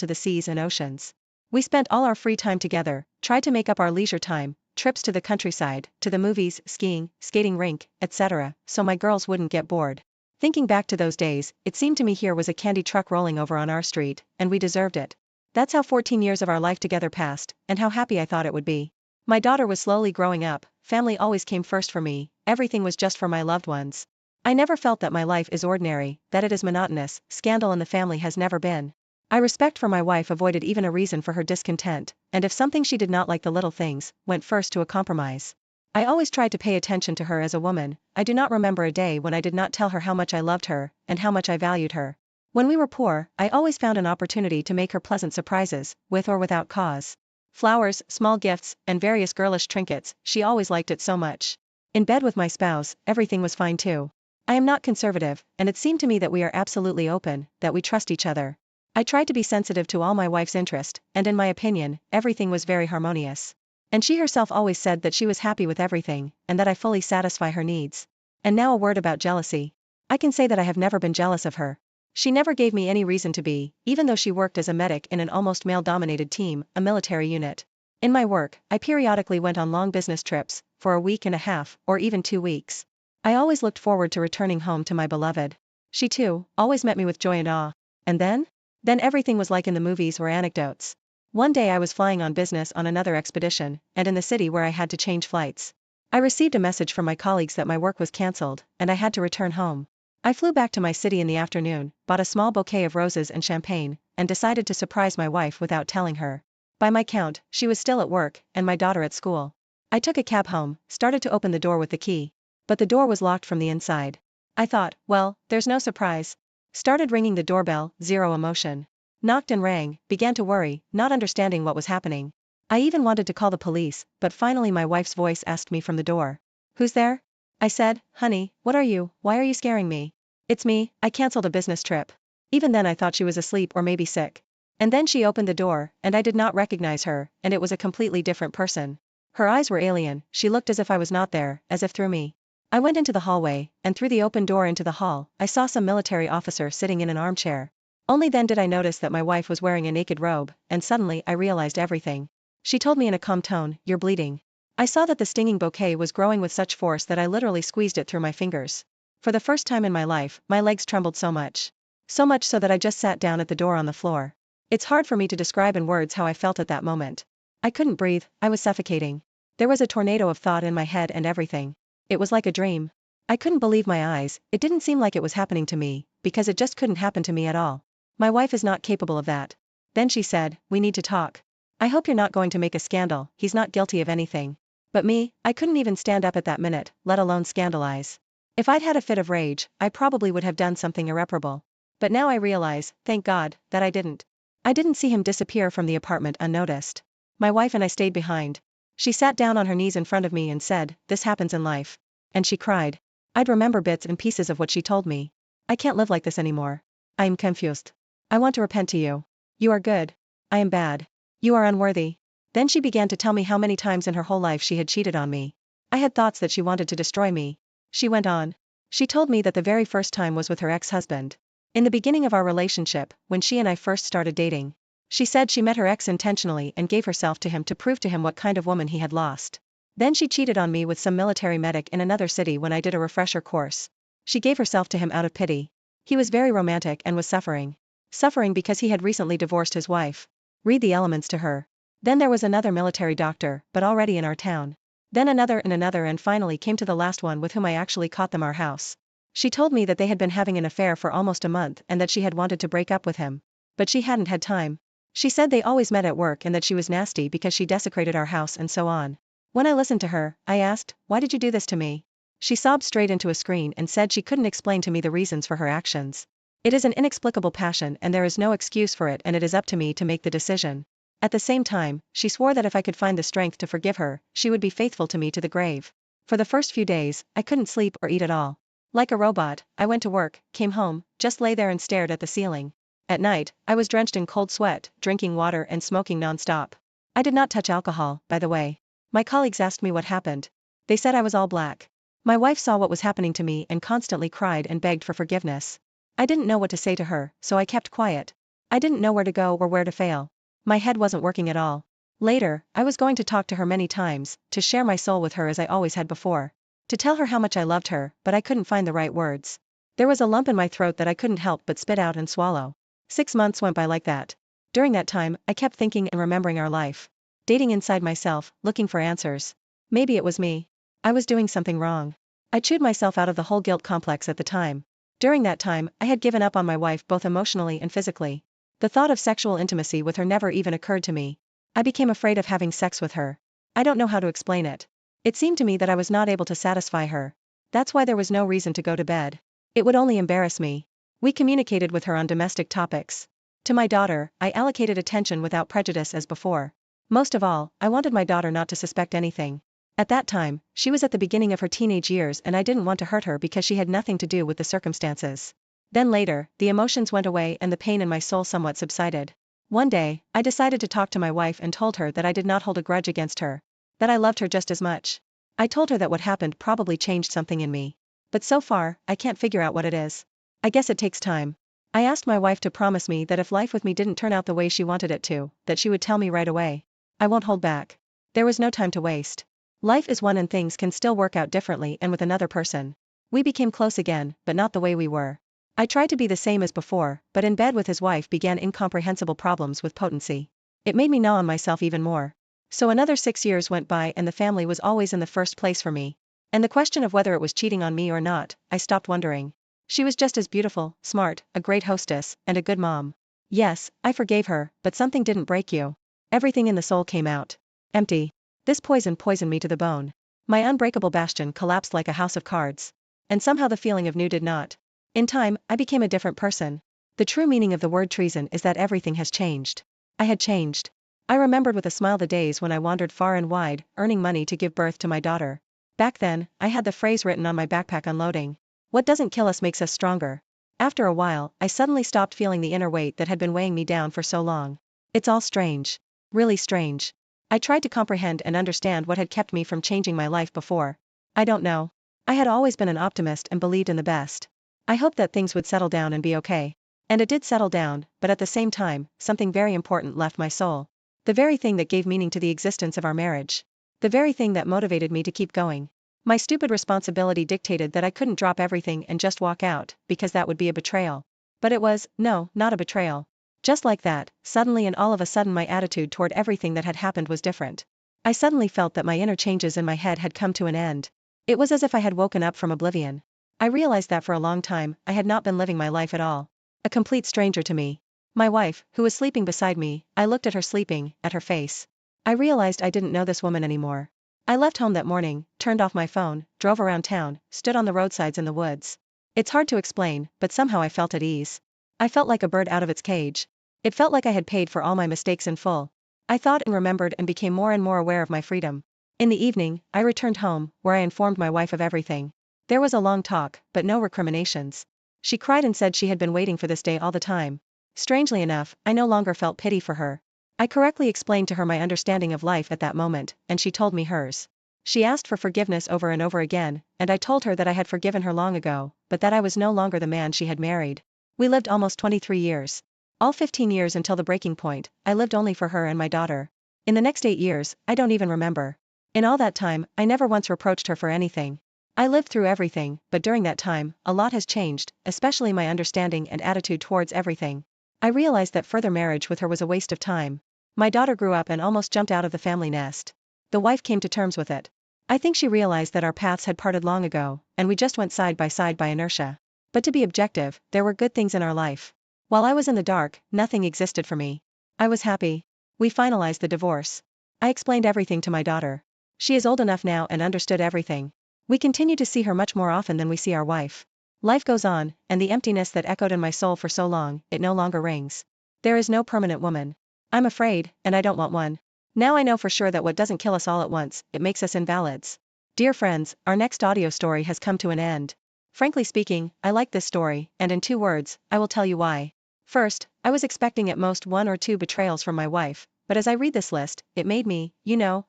to the seas and oceans. We spent all our free time together, tried to make up our leisure time, trips to the countryside, to the movies, skiing, skating rink, etc., so my girls wouldn't get bored. Thinking back to those days, it seemed to me here was a candy truck rolling over on our street, and we deserved it. That's how 14 years of our life together passed, and how happy I thought it would be. My daughter was slowly growing up, family always came first for me, everything was just for my loved ones. I never felt that my life is ordinary, that it is monotonous, scandal in the family has never been. I respect for my wife avoided even a reason for her discontent, and if something she did not like the little things, went first to a compromise. I always tried to pay attention to her as a woman. I do not remember a day when I did not tell her how much I loved her, and how much I valued her. When we were poor, I always found an opportunity to make her pleasant surprises, with or without cause. Flowers, small gifts, and various girlish trinkets, she always liked it so much. In bed with my spouse, everything was fine too. I am not conservative, and it seemed to me that we are absolutely open, that we trust each other. I tried to be sensitive to all my wife's interest, and in my opinion, everything was very harmonious. And she herself always said that she was happy with everything, and that I fully satisfy her needs. And now a word about jealousy. I can say that I have never been jealous of her. She never gave me any reason to be, even though she worked as a medic in an almost male-dominated team, a military unit. In my work, I periodically went on long business trips, for a week and a half, or even 2 weeks. I always looked forward to returning home to my beloved. She too, always met me with joy and awe. And then? Then everything was like in the movies or anecdotes. One day I was flying on business on another expedition, and in the city where I had to change flights. I received a message from my colleagues that my work was cancelled, and I had to return home. I flew back to my city in the afternoon, bought a small bouquet of roses and champagne, and decided to surprise my wife without telling her. By my count, she was still at work, and my daughter at school. I took a cab home, started to open the door with the key. But the door was locked from the inside. I thought, well, there's no surprise. Started ringing the doorbell, zero emotion. Knocked and rang, began to worry, not understanding what was happening. I even wanted to call the police, but finally my wife's voice asked me from the door. Who's there? I said, honey, what are you, why are you scaring me? It's me, I cancelled a business trip. Even then I thought she was asleep or maybe sick. And then she opened the door, and I did not recognize her, and it was a completely different person. Her eyes were alien, she looked as if I was not there, as if through me. I went into the hallway, and through the open door into the hall, I saw some military officer sitting in an armchair. Only then did I notice that my wife was wearing a naked robe, and suddenly I realized everything. She told me in a calm tone, you're bleeding. I saw that the stinging bouquet was growing with such force that I literally squeezed it through my fingers. For the first time in my life, my legs trembled so much. So much so that I just sat down at the door on the floor. It's hard for me to describe in words how I felt at that moment. I couldn't breathe, I was suffocating. There was a tornado of thought in my head and everything. It was like a dream. I couldn't believe my eyes, it didn't seem like it was happening to me, because it just couldn't happen to me at all. My wife is not capable of that. Then she said, we need to talk. I hope you're not going to make a scandal, he's not guilty of anything. But me, I couldn't even stand up at that minute, let alone scandalize. If I'd had a fit of rage, I probably would have done something irreparable. But now I realize, thank God, that I didn't. I didn't see him disappear from the apartment unnoticed. My wife and I stayed behind. She sat down on her knees in front of me and said, this happens in life. And she cried. I'd remember bits and pieces of what she told me. I can't live like this anymore. I am confused. I want to repent to you. You are good. I am bad. You are unworthy. Then she began to tell me how many times in her whole life she had cheated on me. I had thoughts that she wanted to destroy me. She went on. She told me that the very first time was with her ex-husband. In the beginning of our relationship, when she and I first started dating. She said she met her ex intentionally and gave herself to him to prove to him what kind of woman he had lost. Then she cheated on me with some military medic in another city when I did a refresher course. She gave herself to him out of pity. He was very romantic and was suffering. Suffering because he had recently divorced his wife. Read the elements to her. Then there was another military doctor, but already in our town. Then another and finally came to the last one with whom I actually caught them our house. She told me that they had been having an affair for almost a month and that she had wanted to break up with him. But she hadn't had time. She said they always met at work and that she was nasty because she desecrated our house and so on. When I listened to her, I asked, why did you do this to me? She sobbed straight into a screen and said she couldn't explain to me the reasons for her actions. It is an inexplicable passion and there is no excuse for it and it is up to me to make the decision. At the same time, she swore that if I could find the strength to forgive her, she would be faithful to me to the grave. For the first few days, I couldn't sleep or eat at all. Like a robot, I went to work, came home, just lay there and stared at the ceiling. At night, I was drenched in cold sweat, drinking water and smoking non-stop. I did not touch alcohol, by the way. My colleagues asked me what happened. They said I was all black. My wife saw what was happening to me and constantly cried and begged for forgiveness. I didn't know what to say to her, so I kept quiet. I didn't know where to go or where to fail. My head wasn't working at all. Later, I was going to talk to her many times, to share my soul with her as I always had before. To tell her how much I loved her, but I couldn't find the right words. There was a lump in my throat that I couldn't help but spit out and swallow. 6 months went by like that. During that time, I kept thinking and remembering our life. Dating inside myself, looking for answers. Maybe it was me. I was doing something wrong. I chewed myself out of the whole guilt complex at the time. During that time, I had given up on my wife both emotionally and physically. The thought of sexual intimacy with her never even occurred to me. I became afraid of having sex with her. I don't know how to explain it. It seemed to me that I was not able to satisfy her. That's why there was no reason to go to bed. It would only embarrass me. We communicated with her on domestic topics. To my daughter, I allocated attention without prejudice as before. Most of all, I wanted my daughter not to suspect anything. At that time, she was at the beginning of her teenage years and I didn't want to hurt her because she had nothing to do with the circumstances. Then later, the emotions went away and the pain in my soul somewhat subsided. One day, I decided to talk to my wife and told her that I did not hold a grudge against her. That I loved her just as much. I told her that what happened probably changed something in me. But so far, I can't figure out what it is. I guess it takes time. I asked my wife to promise me that if life with me didn't turn out the way she wanted it to, that she would tell me right away. I won't hold back. There was no time to waste. Life is one and things can still work out differently and with another person. We became close again, but not the way we were. I tried to be the same as before, but in bed with his wife began incomprehensible problems with potency. It made me gnaw on myself even more. So another 6 years went by and the family was always in the first place for me. And the question of whether it was cheating on me or not, I stopped wondering. She was just as beautiful, smart, a great hostess, and a good mom. Yes, I forgave her, but something didn't break you. Everything in the soul came out. Empty. This poisoned me to the bone. My unbreakable bastion collapsed like a house of cards. And somehow the feeling of new did not. In time, I became a different person. The true meaning of the word treason is that everything has changed. I had changed. I remembered with a smile the days when I wandered far and wide, earning money to give birth to my daughter. Back then, I had the phrase written on my backpack unloading. What doesn't kill us makes us stronger. After a while, I suddenly stopped feeling the inner weight that had been weighing me down for so long. It's all strange. Really strange. I tried to comprehend and understand what had kept me from changing my life before. I don't know. I had always been an optimist and believed in the best. I hoped that things would settle down and be okay. And it did settle down, but at the same time, something very important left my soul. The very thing that gave meaning to the existence of our marriage. The very thing that motivated me to keep going. My stupid responsibility dictated that I couldn't drop everything and just walk out, because that would be a betrayal. But it was, no, not a betrayal. Just like that, suddenly and all of a sudden my attitude toward everything that had happened was different. I suddenly felt that my inner changes in my head had come to an end. It was as if I had woken up from oblivion. I realized that for a long time, I had not been living my life at all. A complete stranger to me. My wife, who was sleeping beside me, I looked at her sleeping, at her face. I realized I didn't know this woman anymore. I left home that morning, turned off my phone, drove around town, stood on the roadsides in the woods. It's hard to explain, but somehow I felt at ease. I felt like a bird out of its cage. It felt like I had paid for all my mistakes in full. I thought and remembered and became more and more aware of my freedom. In the evening, I returned home, where I informed my wife of everything. There was a long talk, but no recriminations. She cried and said she had been waiting for this day all the time. Strangely enough, I no longer felt pity for her. I correctly explained to her my understanding of life at that moment, and she told me hers. She asked for forgiveness over and over again, and I told her that I had forgiven her long ago, but that I was no longer the man she had married. We lived almost 23 years. All 15 years until the breaking point, I lived only for her and my daughter. In the next 8 years, I don't even remember. In all that time, I never once reproached her for anything. I lived through everything, but during that time, a lot has changed, especially my understanding and attitude towards everything. I realized that further marriage with her was a waste of time. My daughter grew up and almost jumped out of the family nest. The wife came to terms with it. I think she realized that our paths had parted long ago, and we just went side by inertia. But to be objective, there were good things in our life. While I was in the dark, nothing existed for me. I was happy. We finalized the divorce. I explained everything to my daughter. She is old enough now and understood everything. We continue to see her much more often than we see our wife. Life goes on, and the emptiness that echoed in my soul for so long, it no longer rings. There is no permanent woman. I'm afraid, and I don't want one. Now I know for sure that what doesn't kill us all at once, it makes us invalids. Dear friends, our next audio story has come to an end. Frankly speaking, I like this story, and in 2 words, I will tell you why. First, I was expecting at most 1 or 2 betrayals from my wife, but as I read this list, it made me,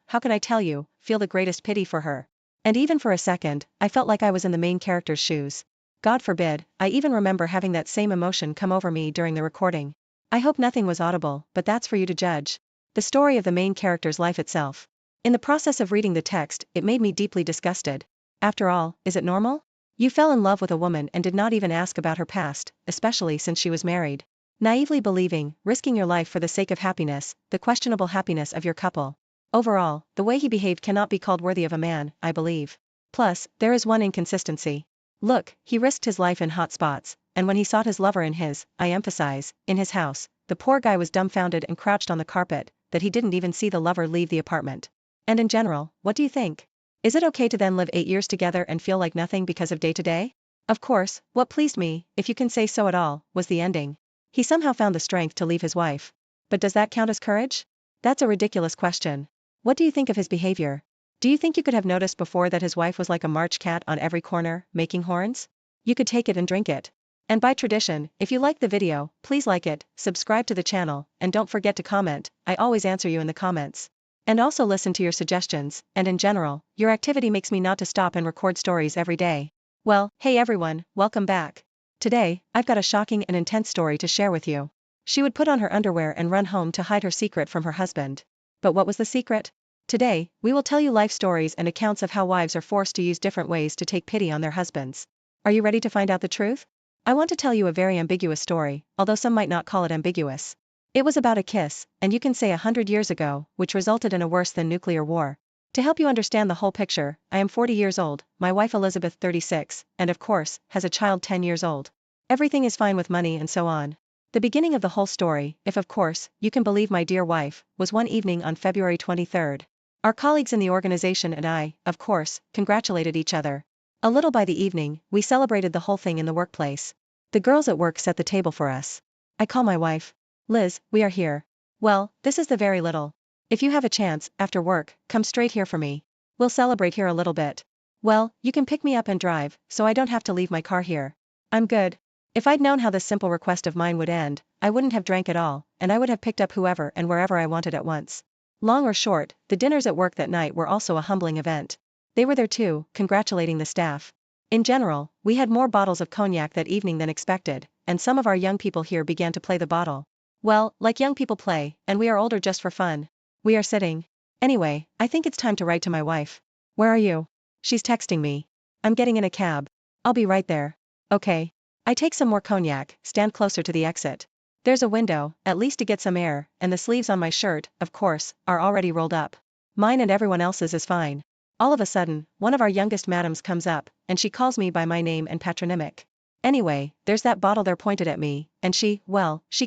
how can I tell you, feel the greatest pity for her. And even for a second, I felt like I was in the main character's shoes. God forbid, I even remember having that same emotion come over me during the recording. I hope nothing was audible, but that's for you to judge. The story of the main character's life itself. In the process of reading the text, it made me deeply disgusted. After all, is it normal? You fell in love with a woman and did not even ask about her past, especially since she was married. Naively believing, risking your life for the sake of happiness, the questionable happiness of your couple. Overall, the way he behaved cannot be called worthy of a man, I believe. Plus, there is one inconsistency. Look, he risked his life in hot spots, and when he sought his lover in his, I emphasize, in his house, the poor guy was dumbfounded and crouched on the carpet, that he didn't even see the lover leave the apartment. And in general, what do you think? Is it okay to then live 8 years together and feel like nothing because of day-to-day? Of course, what pleased me, if you can say so at all, was the ending. He somehow found the strength to leave his wife. But does that count as courage? That's a ridiculous question. What do you think of his behavior? Do you think you could have noticed before that his wife was like a March cat on every corner, making horns? You could take it and drink it. And by tradition, if you like the video, please like it, subscribe to the channel, and don't forget to comment. I always answer you in the comments. And also listen to your suggestions, and in general, your activity makes me not to stop and record stories every day. Well, hey everyone, welcome back. Today, I've got a shocking and intense story to share with you. She would put on her underwear and run home to hide her secret from her husband. But what was the secret? Today, we will tell you life stories and accounts of how wives are forced to use different ways to take pity on their husbands. Are you ready to find out the truth? I want to tell you a very ambiguous story, although some might not call it ambiguous. It was about a kiss, and you can say 100 years ago, which resulted in a worse than nuclear war. To help you understand the whole picture, I am 40 years old, my wife Elizabeth 36, and of course, has a child 10 years old. Everything is fine with money and so on. The beginning of the whole story, if of course, you can believe my dear wife, was one evening on February 23rd. Our colleagues in the organization and I, of course, congratulated each other. A little by the evening, we celebrated the whole thing in the workplace. The girls at work set the table for us. I call my wife. Liz, we are here. Well, this is the very little. If you have a chance, after work, come straight here for me. We'll celebrate here a little bit. Well, you can pick me up and drive, so I don't have to leave my car here. I'm good. If I'd known how this simple request of mine would end, I wouldn't have drank at all, and I would have picked up whoever and wherever I wanted at once. Long or short, the dinners at work that night were also a humbling event. They were there too, congratulating the staff. In general, we had more bottles of cognac that evening than expected, and some of our young people here began to play the bottle. Well, like young people play, and we are older just for fun. We are sitting. Anyway, I think it's time to write to my wife. Where are you? She's texting me. I'm getting in a cab. I'll be right there. Okay. I take some more cognac, stand closer to the exit. There's a window, at least to get some air, and the sleeves on my shirt, of course, are already rolled up. Mine and everyone else's is fine. All of a sudden, one of our youngest madams comes up, and she calls me by my name and patronymic. Anyway, there's that bottle there pointed at me, and she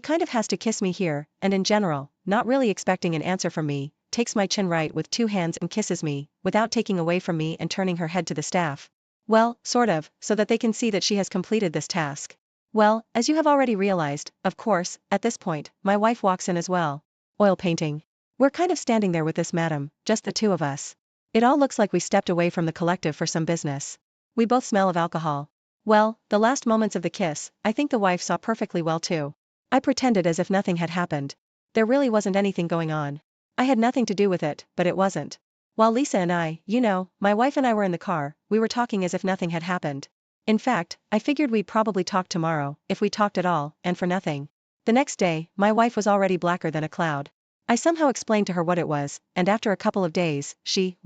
kind of has to kiss me here, and in general, not really expecting an answer from me, takes my chin right with 2 hands and kisses me, without taking away from me and turning her head to the staff. Well, sort of, so that they can see that she has completed this task. Well, as you have already realized, of course, at this point, my wife walks in as well. Oil painting. We're kind of standing there with this madam, just the 2 of us. It all looks like we stepped away from the collective for some business. We both smell of alcohol. Well, the last moments of the kiss, I think the wife saw perfectly well too. I pretended as if nothing had happened. There really wasn't anything going on. I had nothing to do with it, but it wasn't. While Lisa and I, my wife and I were in the car, we were talking as if nothing had happened. In fact, I figured we'd probably talk tomorrow, if we talked at all, and for nothing. The next day, my wife was already blacker than a cloud. I somehow explained to her what it was, and after a couple of days, she,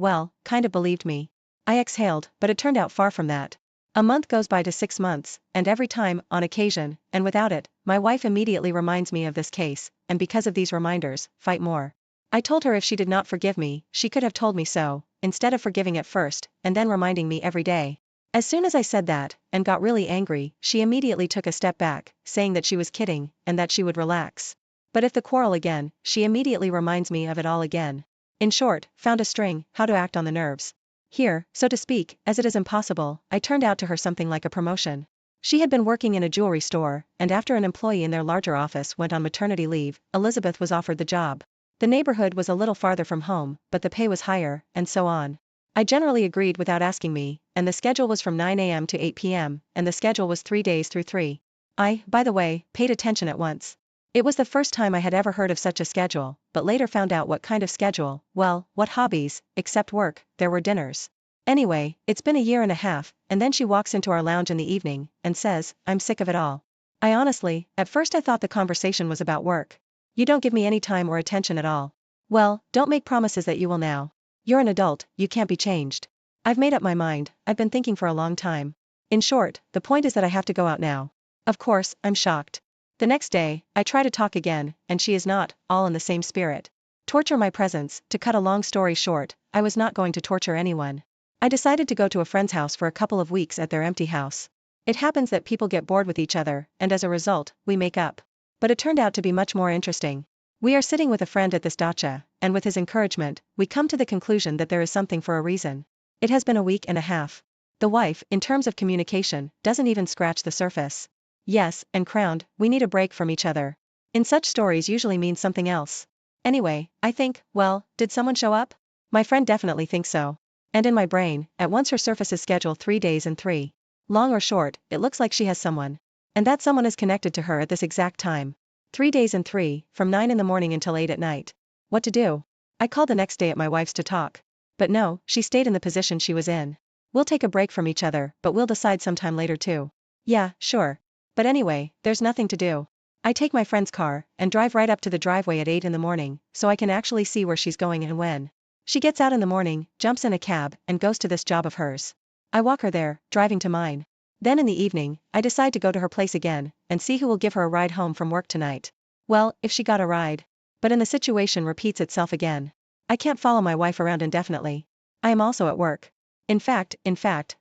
kind of believed me. I exhaled, but it turned out far from that. A month goes by to 6 months, and every time, on occasion, and without it, my wife immediately reminds me of this case, and because of these reminders, fight more. I told her if she did not forgive me, she could have told me so, instead of forgiving at first, and then reminding me every day. As soon as I said that, and got really angry, she immediately took a step back, saying that she was kidding, and that she would relax. But if the quarrel again, she immediately reminds me of it all again. In short, found a string, how to act on the nerves. Here, so to speak, as it is impossible, I turned out to her something like a promotion. She had been working in a jewelry store, and after an employee in their larger office went on maternity leave, Elizabeth was offered the job. The neighborhood was a little farther from home, but the pay was higher, and so on. I generally agreed without asking me, and the schedule was from 9 a.m. to 8 p.m., and the schedule was 3 days through 3. I, by the way, paid attention at once. It was the first time I had ever heard of such a schedule, but later found out what kind of schedule, well, what hobbies, except work, there were dinners. Anyway, it's been a year and a half, and then she walks into our lounge in the evening, and says, I'm sick of it all. I honestly, at first I thought the conversation was about work. You don't give me any time or attention at all. Well, don't make promises that you will now. You're an adult, you can't be changed. I've made up my mind, I've been thinking for a long time. In short, the point is that I have to go out now. Of course, I'm shocked. The next day, I try to talk again, and she is not, all in the same spirit. Torture my presence. To cut a long story short, I was not going to torture anyone. I decided to go to a friend's house for a couple of weeks at their empty house. It happens that people get bored with each other, and as a result, we make up. But it turned out to be much more interesting. We are sitting with a friend at this dacha, and with his encouragement, we come to the conclusion that there is something for a reason. It has been a week and a half. The wife, in terms of communication, doesn't even scratch the surface. Yes, and crowned, we need a break from each other. In such stories usually means something else. Anyway, I think, well, did someone show up? My friend definitely thinks so. And in my brain, at once her surfaces schedule 3 days and 3. Long or short, it looks like she has someone. And that someone is connected to her at this exact time. 3 days and 3, from 9 in the morning until 8 at night. What to do? I called the next day at my wife's to talk. But no, she stayed in the position she was in. We'll take a break from each other, but we'll decide sometime later too. Yeah, sure. But anyway, there's nothing to do. I take my friend's car, and drive right up to the driveway at 8 in the morning, so I can actually see where she's going and when. She gets out in the morning, jumps in a cab, and goes to this job of hers. I walk her there, driving to mine. Then in the evening, I decide to go to her place again, and see who will give her a ride home from work tonight. Well, if she got a ride. But the situation repeats itself again. I can't follow my wife around indefinitely. I am also at work. In fact,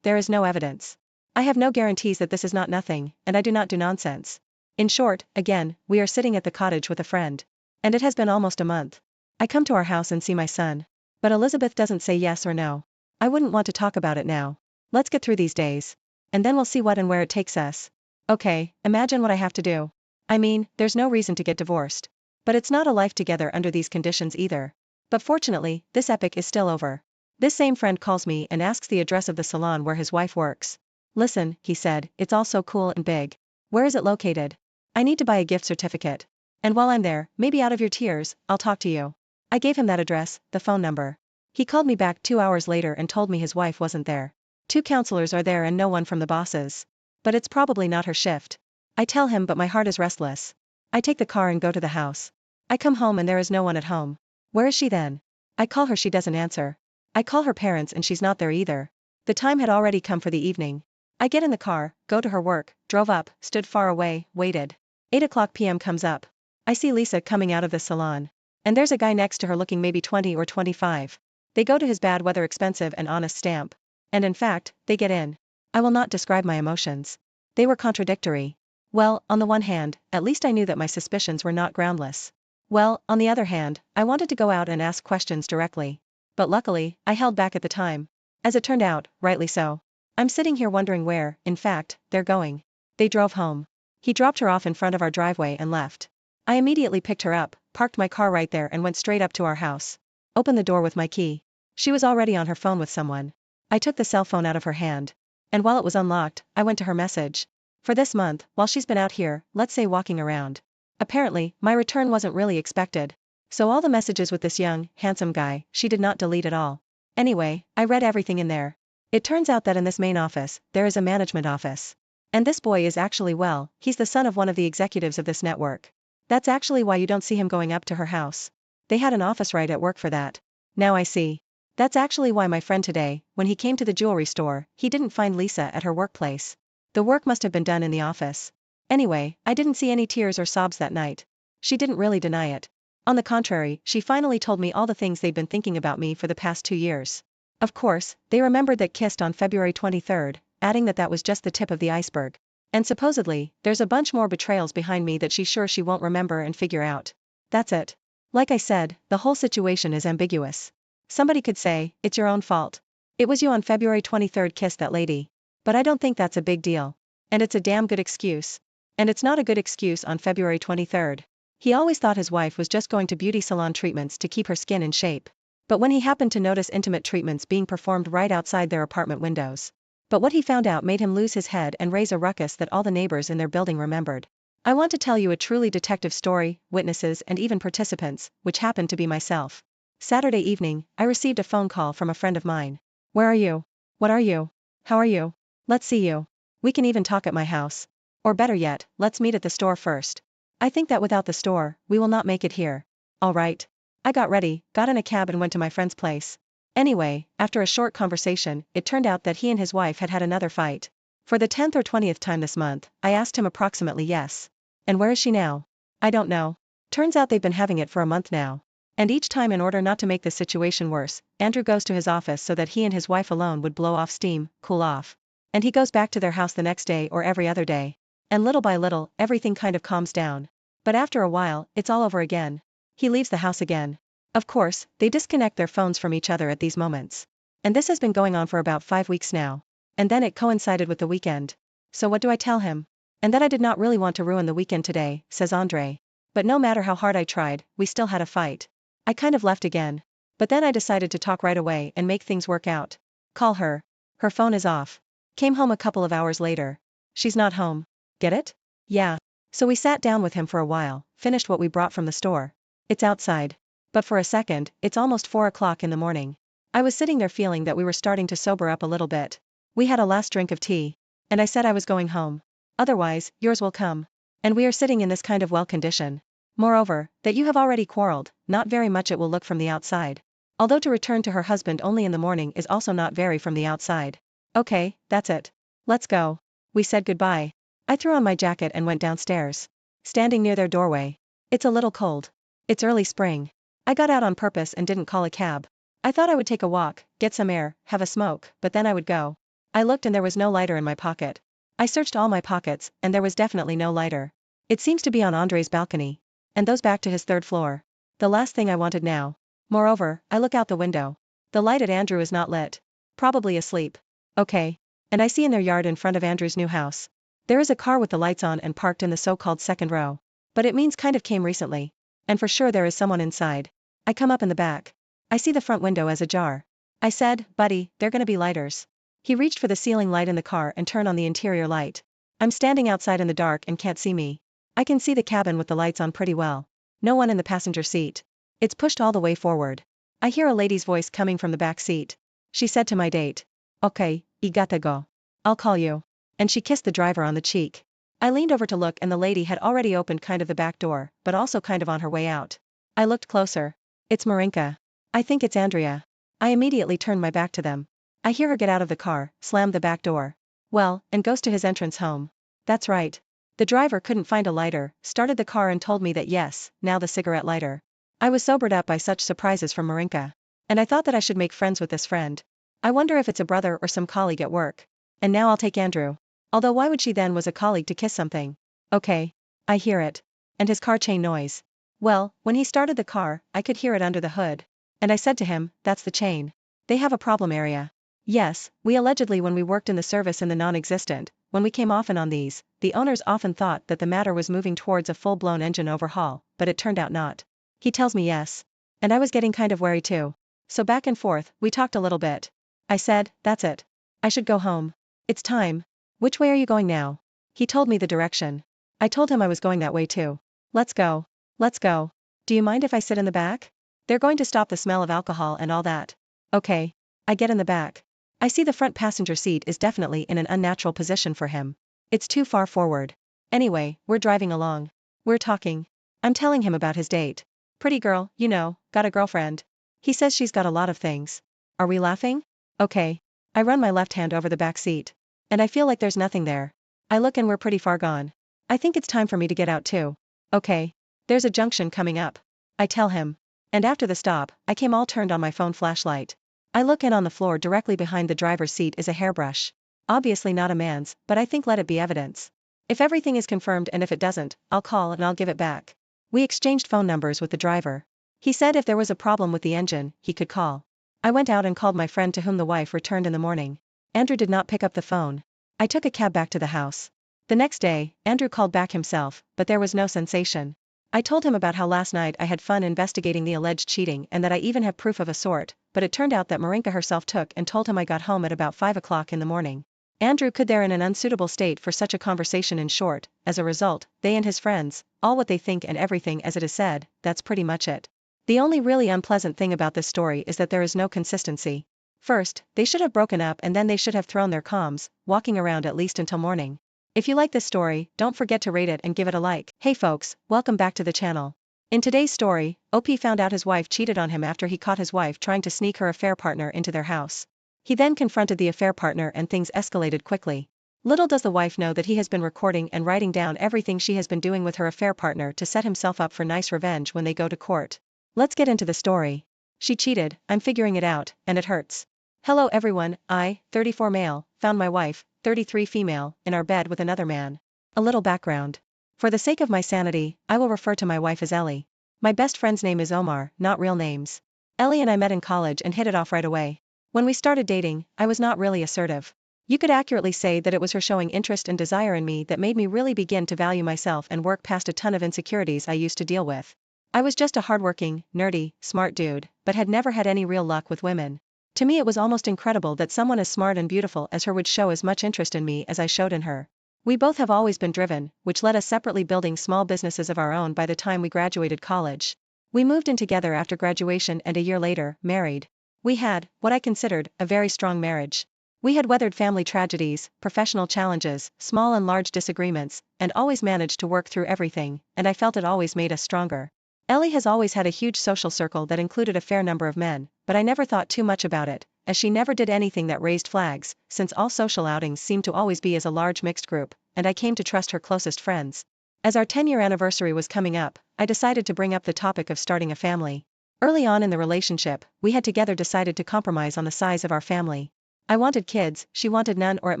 there is no evidence. I have no guarantees that this is not nothing, and I do not do nonsense. In short, again, we are sitting at the cottage with a friend. And it has been almost a month. I come to our house and see my son. But Elizabeth doesn't say yes or no. I wouldn't want to talk about it now. Let's get through these days. And then we'll see what and where it takes us. Okay, imagine what I have to do. I mean, there's no reason to get divorced. But it's not a life together under these conditions either. But fortunately, this epic is still over. This same friend calls me and asks the address of the salon where his wife works. Listen, he said, it's all so cool and big. Where is it located? I need to buy a gift certificate. And while I'm there, maybe out of your tears, I'll talk to you. I gave him that address, the phone number. He called me back 2 hours later and told me his wife wasn't there. 2 counselors are there and no one from the bosses. But it's probably not her shift. I tell him, but my heart is restless. I take the car and go to the house. I come home and there is no one at home. Where is she then? I call her, she doesn't answer. I call her parents and she's not there either. The time had already come for the evening. I get in the car, go to her work, drove up, stood far away, waited. 8 o'clock p.m. comes up. I see Lisa coming out of the salon. And there's a guy next to her looking maybe 20 or 25. They go to his bad weather expensive and honest stamp. And in fact, they get in. I will not describe my emotions. They were contradictory. Well, on the one hand, at least I knew that my suspicions were not groundless. Well, on the other hand, I wanted to go out and ask questions directly. But luckily, I held back at the time. As it turned out, rightly so. I'm sitting here wondering where, in fact, they're going. They drove home. He dropped her off in front of our driveway and left. I immediately picked her up, parked my car right there and went straight up to our house. Opened the door with my key. She was already on her phone with someone. I took the cell phone out of her hand. And while it was unlocked, I went to her message. For this month, while she's been out here, let's say walking around. Apparently, my return wasn't really expected. So all the messages with this young, handsome guy, she did not delete at all. Anyway, I read everything in there. It turns out that in this main office, there is a management office. And this boy is actually, well, he's the son of one of the executives of this network. That's actually why you don't see him going up to her house. They had an office right at work for that. Now I see. That's actually why my friend today, when he came to the jewelry store, he didn't find Lisa at her workplace. The work must have been done in the office. Anyway, I didn't see any tears or sobs that night. She didn't really deny it. On the contrary, she finally told me all the things they'd been thinking about me for the past 2 years. Of course, they remembered that kissed on February 23rd, adding that that was just the tip of the iceberg. And supposedly, there's a bunch more betrayals behind me that she's sure she won't remember and figure out. That's it. Like I said, the whole situation is ambiguous. Somebody could say, it's your own fault. It was you on February 23rd kissed that lady. But I don't think that's a big deal. And it's a damn good excuse. And it's not a good excuse on February 23rd. He always thought his wife was just going to beauty salon treatments to keep her skin in shape. But when he happened to notice intimate treatments being performed right outside their apartment windows. But what he found out made him lose his head and raise a ruckus that all the neighbors in their building remembered. I want to tell you a truly detective story, witnesses and even participants, which happened to be myself. Saturday evening, I received a phone call from a friend of mine. Where are you? What are you? How are you? Let's see you. We can even talk at my house. Or better yet, let's meet at the store first. I think that without the store, we will not make it here. All right. I got ready, got in a cab and went to my friend's place. Anyway, after a short conversation, it turned out that he and his wife had had another fight. For the 10th or 20th time this month, I asked him approximately yes. And where is she now? I don't know. Turns out they've been having it for a month now. And each time, in order not to make the situation worse, Andrew goes to his office so that he and his wife alone would blow off steam, cool off. And he goes back to their house the next day or every other day. And little by little, everything kind of calms down. But after a while, it's all over again. He leaves the house again. Of course, they disconnect their phones from each other at these moments. And this has been going on for about 5 weeks now. And then it coincided with the weekend. So what do I tell him? And that I did not really want to ruin the weekend today, says Andre. But no matter how hard I tried, we still had a fight. I kind of left again. But then I decided to talk right away and make things work out. Call her. Her phone is off. Came home a couple of hours later. She's not home. Get it? Yeah. So we sat down with him for a while, finished what we brought from the store. It's outside. But for a second, it's almost 4 o'clock in the morning. I was sitting there feeling that we were starting to sober up a little bit. We had a last drink of tea. And I said I was going home. Otherwise, yours will come. And we are sitting in this kind of well condition. Moreover, that you have already quarreled, not very much it will look from the outside. Although to return to her husband only in the morning is also not very from the outside. Okay, that's it. Let's go. We said goodbye. I threw on my jacket and went downstairs. Standing near their doorway. It's a little cold. It's early spring. I got out on purpose and didn't call a cab. I thought I would take a walk, get some air, have a smoke, but then I would go. I looked and there was no lighter in my pocket. I searched all my pockets, and there was definitely no lighter. It seems to be on Andre's balcony. And those back to his 3rd floor. The last thing I wanted now. Moreover, I look out the window. The light at Andrew is not lit. Probably asleep. Okay. And I see in their yard in front of Andrew's new house. There is a car with the lights on and parked in the so-called 2nd row. But it means kind of came recently. And for sure there is someone inside. I come up in the back. I see the front window as ajar. I said, buddy, they're gonna be lighters. He reached for the ceiling light in the car and turned on the interior light. I'm standing outside in the dark and can't see me. I can see the cabin with the lights on pretty well. No one in the passenger seat. It's pushed all the way forward. I hear a lady's voice coming from the back seat. She said to my date. Okay, y gotta go. I'll call you. And she kissed the driver on the cheek. I leaned over to look and the lady had already opened kind of the back door, but also kind of on her way out. I looked closer. It's Marinka. I think it's Andrea. I immediately turned my back to them. I hear her get out of the car, slam the back door. Well, and goes to his entrance home. That's right. The driver couldn't find a lighter, started the car and told me that yes, now the cigarette lighter. I was sobered up by such surprises from Marinka. And I thought that I should make friends with this friend. I wonder if it's a brother or some colleague at work. And now I'll take Andrew. Although why would she then was a colleague to kiss something? Okay. I hear it. And his car chain noise. Well, when he started the car, I could hear it under the hood. And I said to him, that's the chain. They have a problem area. Yes, we allegedly when we worked in the service in the non-existent, when we came often on these, the owners often thought that the matter was moving towards a full-blown engine overhaul, but it turned out not. He tells me yes. And I was getting kind of wary too. So back and forth, we talked a little bit. I said, that's it. I should go home. It's time. Which way are you going now? He told me the direction. I told him I was going that way too. Let's go. Let's go. Do you mind if I sit in the back? They're going to stop the smell of alcohol and all that. Okay. I get in the back. I see the front passenger seat is definitely in an unnatural position for him. It's too far forward. Anyway, we're driving along. We're talking. I'm telling him about his date. Pretty girl, you know, got a girlfriend. He says she's got a lot of things. Are we laughing? Okay. I run my left hand over the back seat. And I feel like there's nothing there. I look and we're pretty far gone. I think it's time for me to get out too. Okay. There's a junction coming up. I tell him. And after the stop, I came all turned on my phone flashlight. I look in on the floor directly behind the driver's seat is a hairbrush. Obviously not a man's, but I think let it be evidence. If everything is confirmed and if it doesn't, I'll call and I'll give it back. We exchanged phone numbers with the driver. He said if there was a problem with the engine, he could call. I went out and called my friend to whom the wife returned in the morning. Andrew did not pick up the phone. I took a cab back to the house. The next day, Andrew called back himself, but there was no sensation. I told him about how last night I had fun investigating the alleged cheating and that I even have proof of a sort, but it turned out that Marinka herself took and told him I got home at about 5 o'clock in the morning. Andrew could there in an unsuitable state for such a conversation. In short, as a result, they and his friends, all what they think and everything as it is said, that's pretty much it. The only really unpleasant thing about this story is that there is no consistency. First, they should have broken up and then they should have thrown their comms, walking around at least until morning. If you like this story, don't forget to rate it and give it a like. Hey folks, welcome back to the channel. In today's story, OP found out his wife cheated on him after he caught his wife trying to sneak her affair partner into their house. He then confronted the affair partner and things escalated quickly. Little does the wife know that he has been recording and writing down everything she has been doing with her affair partner to set himself up for nice revenge when they go to court. Let's get into the story. She cheated, I'm figuring it out, and it hurts. Hello everyone, I, 34 male, found my wife, 33 female, in our bed with another man. A little background. For the sake of my sanity, I will refer to my wife as Ellie. My best friend's name is Omar, not real names. Ellie and I met in college and hit it off right away. When we started dating, I was not really assertive. You could accurately say that it was her showing interest and desire in me that made me really begin to value myself and work past a ton of insecurities I used to deal with. I was just a hardworking, nerdy, smart dude, but had never had any real luck with women. To me it was almost incredible that someone as smart and beautiful as her would show as much interest in me as I showed in her. We both have always been driven, which led us separately building small businesses of our own by the time we graduated college. We moved in together after graduation and a year later, married. We had, what I considered, a very strong marriage. We had weathered family tragedies, professional challenges, small and large disagreements, and always managed to work through everything, and I felt it always made us stronger. Ellie has always had a huge social circle that included a fair number of men, but I never thought too much about it, as she never did anything that raised flags, since all social outings seemed to always be as a large mixed group, and I came to trust her closest friends. As our 10-year anniversary was coming up, I decided to bring up the topic of starting a family. Early on in the relationship, we had together decided to compromise on the size of our family. I wanted kids, she wanted none or at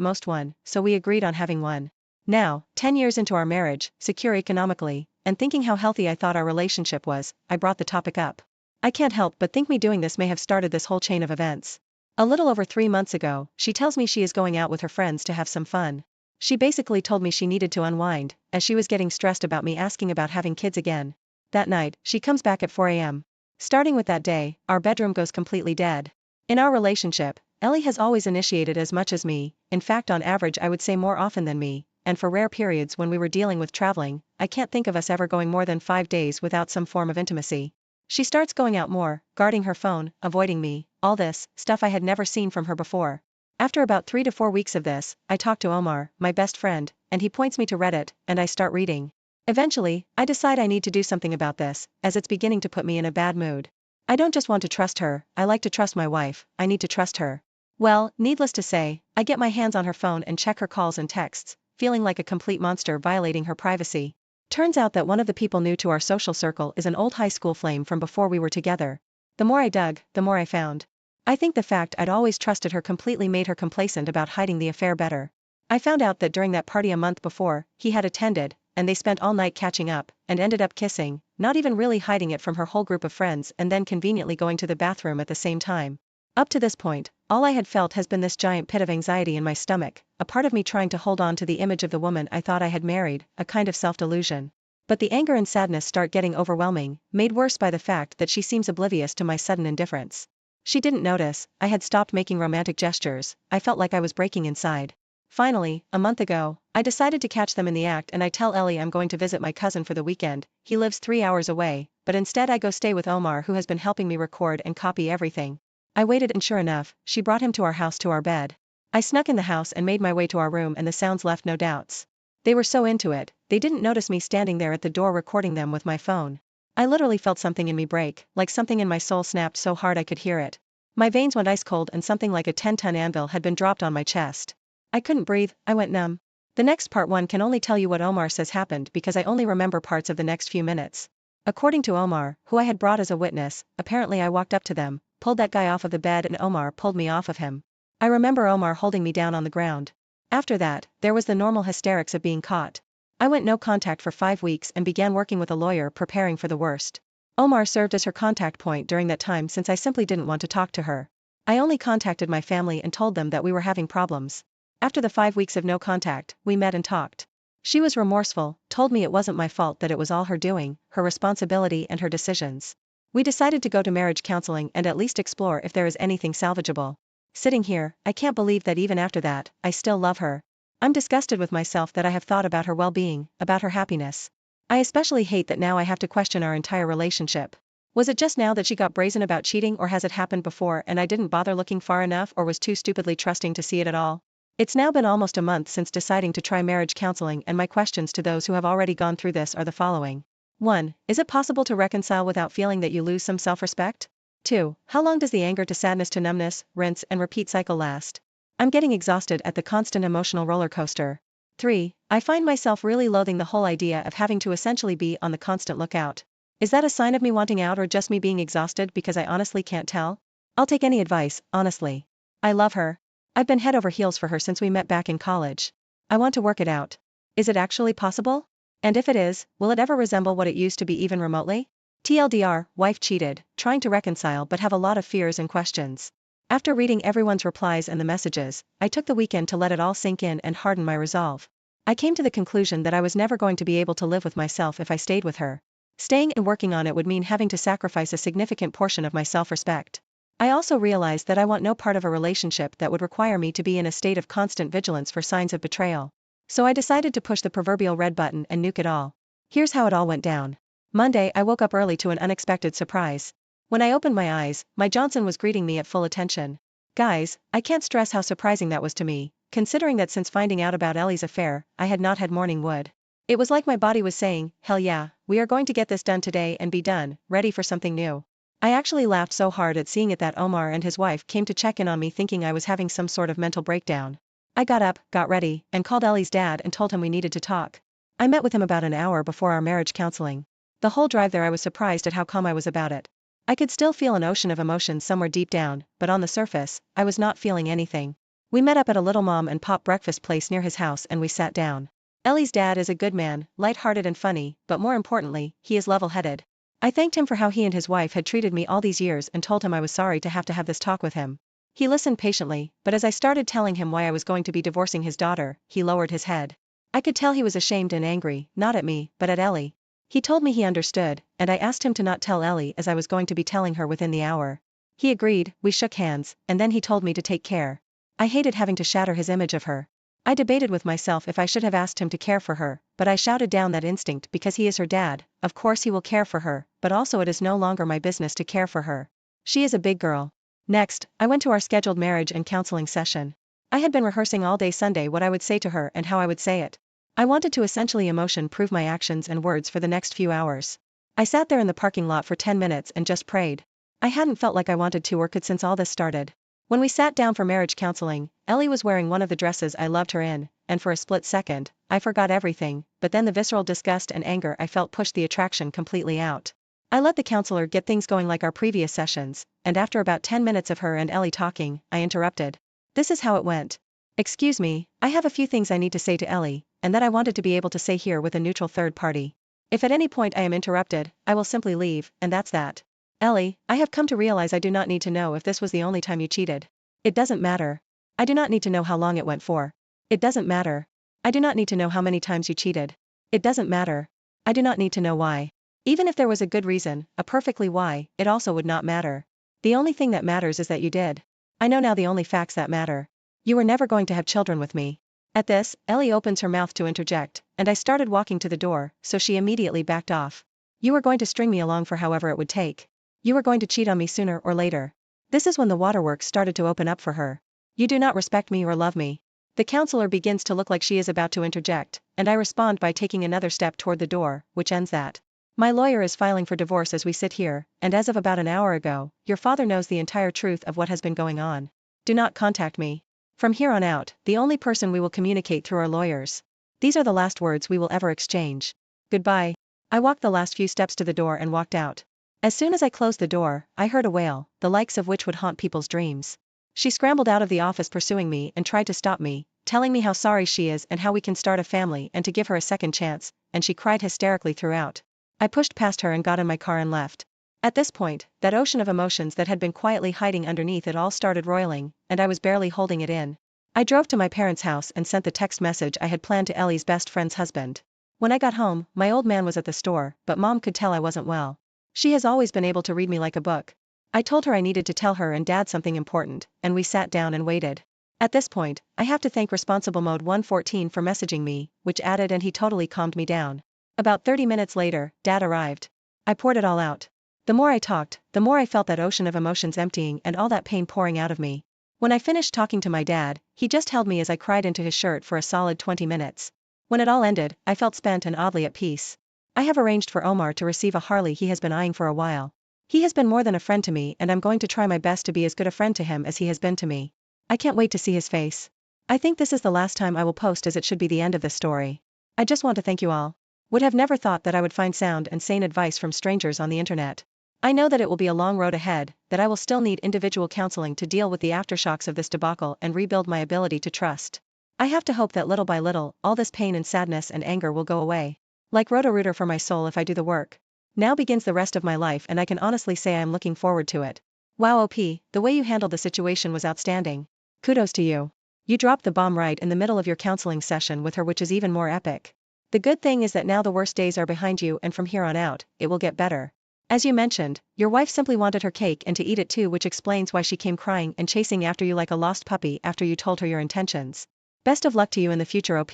most one, so we agreed on having one. Now, 10 years into our marriage, secure economically, and thinking how healthy I thought our relationship was, I brought the topic up. I can't help but think me doing this may have started this whole chain of events. A little over 3 months ago, she tells me she is going out with her friends to have some fun. She basically told me she needed to unwind, as she was getting stressed about me asking about having kids again. That night, she comes back at 4 a.m. Starting with that day, our bedroom goes completely dead. In our relationship, Ellie has always initiated as much as me, in fact on average I would say more often than me, and for rare periods when we were dealing with traveling, I can't think of us ever going more than 5 days without some form of intimacy. She starts going out more, guarding her phone, avoiding me, all this, stuff I had never seen from her before. After about 3 to 4 weeks of this, I talk to Omar, my best friend, and he points me to Reddit, and I start reading. Eventually, I decide I need to do something about this, as it's beginning to put me in a bad mood. I don't just want to trust her, I like to trust my wife, I need to trust her. Well, needless to say, I get my hands on her phone and check her calls and texts, feeling like a complete monster violating her privacy. Turns out that one of the people new to our social circle is an old high school flame from before we were together. The more I dug, the more I found. I think the fact I'd always trusted her completely made her complacent about hiding the affair better. I found out that during that party a month before, he had attended, and they spent all night catching up, and ended up kissing, not even really hiding it from her whole group of friends and then conveniently going to the bathroom at the same time. Up to this point, all I had felt has been this giant pit of anxiety in my stomach, a part of me trying to hold on to the image of the woman I thought I had married, a kind of self-delusion. But the anger and sadness start getting overwhelming, made worse by the fact that she seems oblivious to my sudden indifference. She didn't notice, I had stopped making romantic gestures, I felt like I was breaking inside. Finally, a month ago, I decided to catch them in the act and I tell Ellie I'm going to visit my cousin for the weekend. He lives 3 hours away, but instead I go stay with Omar who has been helping me record and copy everything. I waited and sure enough, she brought him to our house to our bed. I snuck in the house and made my way to our room and the sounds left no doubts. They were so into it, they didn't notice me standing there at the door recording them with my phone. I literally felt something in me break, like something in my soul snapped so hard I could hear it. My veins went ice cold and something like a 10-ton anvil had been dropped on my chest. I couldn't breathe, I went numb. The next part one can only tell you what Omar says happened because I only remember parts of the next few minutes. According to Omar, who I had brought as a witness, apparently I walked up to them, pulled that guy off of the bed and Omar pulled me off of him. I remember Omar holding me down on the ground. After that, there was the normal hysterics of being caught. I went no contact for 5 weeks and began working with a lawyer preparing for the worst. Omar served as her contact point during that time since I simply didn't want to talk to her. I only contacted my family and told them that we were having problems. After the 5 weeks of no contact, we met and talked. She was remorseful, told me it wasn't my fault, that it was all her doing, her responsibility and her decisions. We decided to go to marriage counseling and at least explore if there is anything salvageable. Sitting here, I can't believe that even after that, I still love her. I'm disgusted with myself that I have thought about her well-being, about her happiness. I especially hate that now I have to question our entire relationship. Was it just now that she got brazen about cheating, or has it happened before and I didn't bother looking far enough, or was too stupidly trusting to see it at all? It's now been almost a month since deciding to try marriage counseling, and my questions to those who have already gone through this are the following. 1. Is it possible to reconcile without feeling that you lose some self-respect? 2. How long does the anger to sadness to numbness, rinse and repeat cycle last? I'm getting exhausted at the constant emotional roller coaster. 3. I find myself really loathing the whole idea of having to essentially be on the constant lookout. Is that a sign of me wanting out, or just me being exhausted, because I honestly can't tell? I'll take any advice, honestly. I love her. I've been head over heels for her since we met back in college. I want to work it out. Is it actually possible? And if it is, will it ever resemble what it used to be even remotely? TLDR, wife cheated, trying to reconcile but have a lot of fears and questions. After reading everyone's replies and the messages, I took the weekend to let it all sink in and harden my resolve. I came to the conclusion that I was never going to be able to live with myself if I stayed with her. Staying and working on it would mean having to sacrifice a significant portion of my self-respect. I also realized that I want no part of a relationship that would require me to be in a state of constant vigilance for signs of betrayal. So I decided to push the proverbial red button and nuke it all. Here's how it all went down. Monday, I woke up early to an unexpected surprise. When I opened my eyes, my Johnson was greeting me at full attention. Guys, I can't stress how surprising that was to me, considering that since finding out about Ellie's affair, I had not had morning wood. It was like my body was saying, hell yeah, we are going to get this done today and be done, ready for something new. I actually laughed so hard at seeing it that Omar and his wife came to check in on me, thinking I was having some sort of mental breakdown. I got up, got ready, and called Ellie's dad and told him we needed to talk. I met with him about an hour before our marriage counseling. The whole drive there I was surprised at how calm I was about it. I could still feel an ocean of emotion somewhere deep down, but on the surface, I was not feeling anything. We met up at a little mom and pop breakfast place near his house and we sat down. Ellie's dad is a good man, light-hearted and funny, but more importantly, he is level-headed. I thanked him for how he and his wife had treated me all these years and told him I was sorry to have this talk with him. He listened patiently, but as I started telling him why I was going to be divorcing his daughter, he lowered his head. I could tell he was ashamed and angry, not at me, but at Ellie. He told me he understood, and I asked him to not tell Ellie, as I was going to be telling her within the hour. He agreed, we shook hands, and then he told me to take care. I hated having to shatter his image of her. I debated with myself if I should have asked him to care for her, but I shouted down that instinct because he is her dad. Of course he will care for her, but also it is no longer my business to care for her. She is a big girl. Next, I went to our scheduled marriage and counseling session. I had been rehearsing all day Sunday what I would say to her and how I would say it. I wanted to essentially emotion-proof my actions and words for the next few hours. I sat there in the parking lot for 10 minutes and just prayed. I hadn't felt like I wanted to or could since all this started. When we sat down for marriage counseling, Ellie was wearing one of the dresses I loved her in, and for a split second, I forgot everything, but then the visceral disgust and anger I felt pushed the attraction completely out. I let the counselor get things going like our previous sessions, and after about 10 minutes of her and Ellie talking, I interrupted. This is how it went. Excuse me, I have a few things I need to say to Ellie, and that I wanted to be able to say here with a neutral third party. If at any point I am interrupted, I will simply leave, and that's that. Ellie, I have come to realize I do not need to know if this was the only time you cheated. It doesn't matter. I do not need to know how long it went for. It doesn't matter. I do not need to know how many times you cheated. It doesn't matter. I do not need to know why. Even if there was a good reason, a perfectly why, it also would not matter. The only thing that matters is that you did. I know now the only facts that matter. You were never going to have children with me. At this, Ellie opens her mouth to interject, and I started walking to the door, so she immediately backed off. You were going to string me along for however it would take. You were going to cheat on me sooner or later. This is when the waterworks started to open up for her. You do not respect me or love me. The counselor begins to look like she is about to interject, and I respond by taking another step toward the door, which ends that. My lawyer is filing for divorce as we sit here, and as of about an hour ago, your father knows the entire truth of what has been going on. Do not contact me. From here on out, the only person we will communicate through are lawyers. These are the last words we will ever exchange. Goodbye. I walked the last few steps to the door and walked out. As soon as I closed the door, I heard a wail, the likes of which would haunt people's dreams. She scrambled out of the office pursuing me and tried to stop me, telling me how sorry she is and how we can start a family and to give her a second chance, and she cried hysterically throughout. I pushed past her and got in my car and left. At this point, that ocean of emotions that had been quietly hiding underneath it all started roiling, and I was barely holding it in. I drove to my parents' house and sent the text message I had planned to Ellie's best friend's husband. When I got home, my old man was at the store, but Mom could tell I wasn't well. She has always been able to read me like a book. I told her I needed to tell her and Dad something important, and we sat down and waited. At this point, I have to thank Responsible Mode 114 for messaging me, which added and he totally calmed me down. About 30 minutes later, Dad arrived. I poured it all out. The more I talked, the more I felt that ocean of emotions emptying and all that pain pouring out of me. When I finished talking to my dad, he just held me as I cried into his shirt for a solid 20 minutes. When it all ended, I felt spent and oddly at peace. I have arranged for Omar to receive a Harley he has been eyeing for a while. He has been more than a friend to me and I'm going to try my best to be as good a friend to him as he has been to me. I can't wait to see his face. I think this is the last time I will post as it should be the end of this story. I just want to thank you all. Would have never thought that I would find sound and sane advice from strangers on the internet. I know that it will be a long road ahead, that I will still need individual counseling to deal with the aftershocks of this debacle and rebuild my ability to trust. I have to hope that little by little, all this pain and sadness and anger will go away. Like Roto-Rooter for my soul if I do the work. Now begins the rest of my life and I can honestly say I am looking forward to it. Wow OP, the way you handled the situation was outstanding. Kudos to you. You dropped the bomb right in the middle of your counseling session with her, which is even more epic. The good thing is that now the worst days are behind you and from here on out, it will get better. As you mentioned, your wife simply wanted her cake and to eat it too, which explains why she came crying and chasing after you like a lost puppy after you told her your intentions. Best of luck to you in the future OP.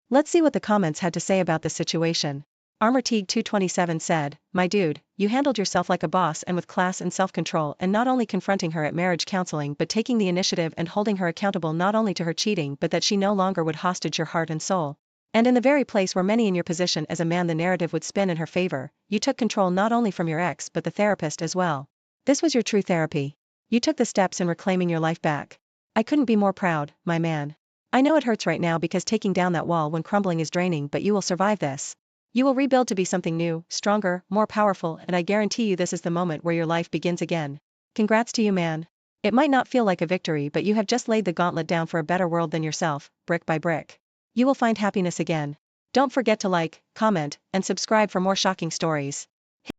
Let's see what the comments had to say about this situation. Armor Teague 227 said, "My dude, you handled yourself like a boss and with class and self-control, and not only confronting her at marriage counseling but taking the initiative and holding her accountable not only to her cheating but that she no longer would hostage your heart and soul. And in the very place where many in your position as a man the narrative would spin in her favor, you took control not only from your ex but the therapist as well. This was your true therapy. You took the steps in reclaiming your life back. I couldn't be more proud, my man. I know it hurts right now because taking down that wall when crumbling is draining, but you will survive this. You will rebuild to be something new, stronger, more powerful, and I guarantee you this is the moment where your life begins again. Congrats to you, man. It might not feel like a victory, but you have just laid the gauntlet down for a better world than yourself, brick by brick. You will find happiness again. Don't forget to like, comment, and subscribe for more shocking stories.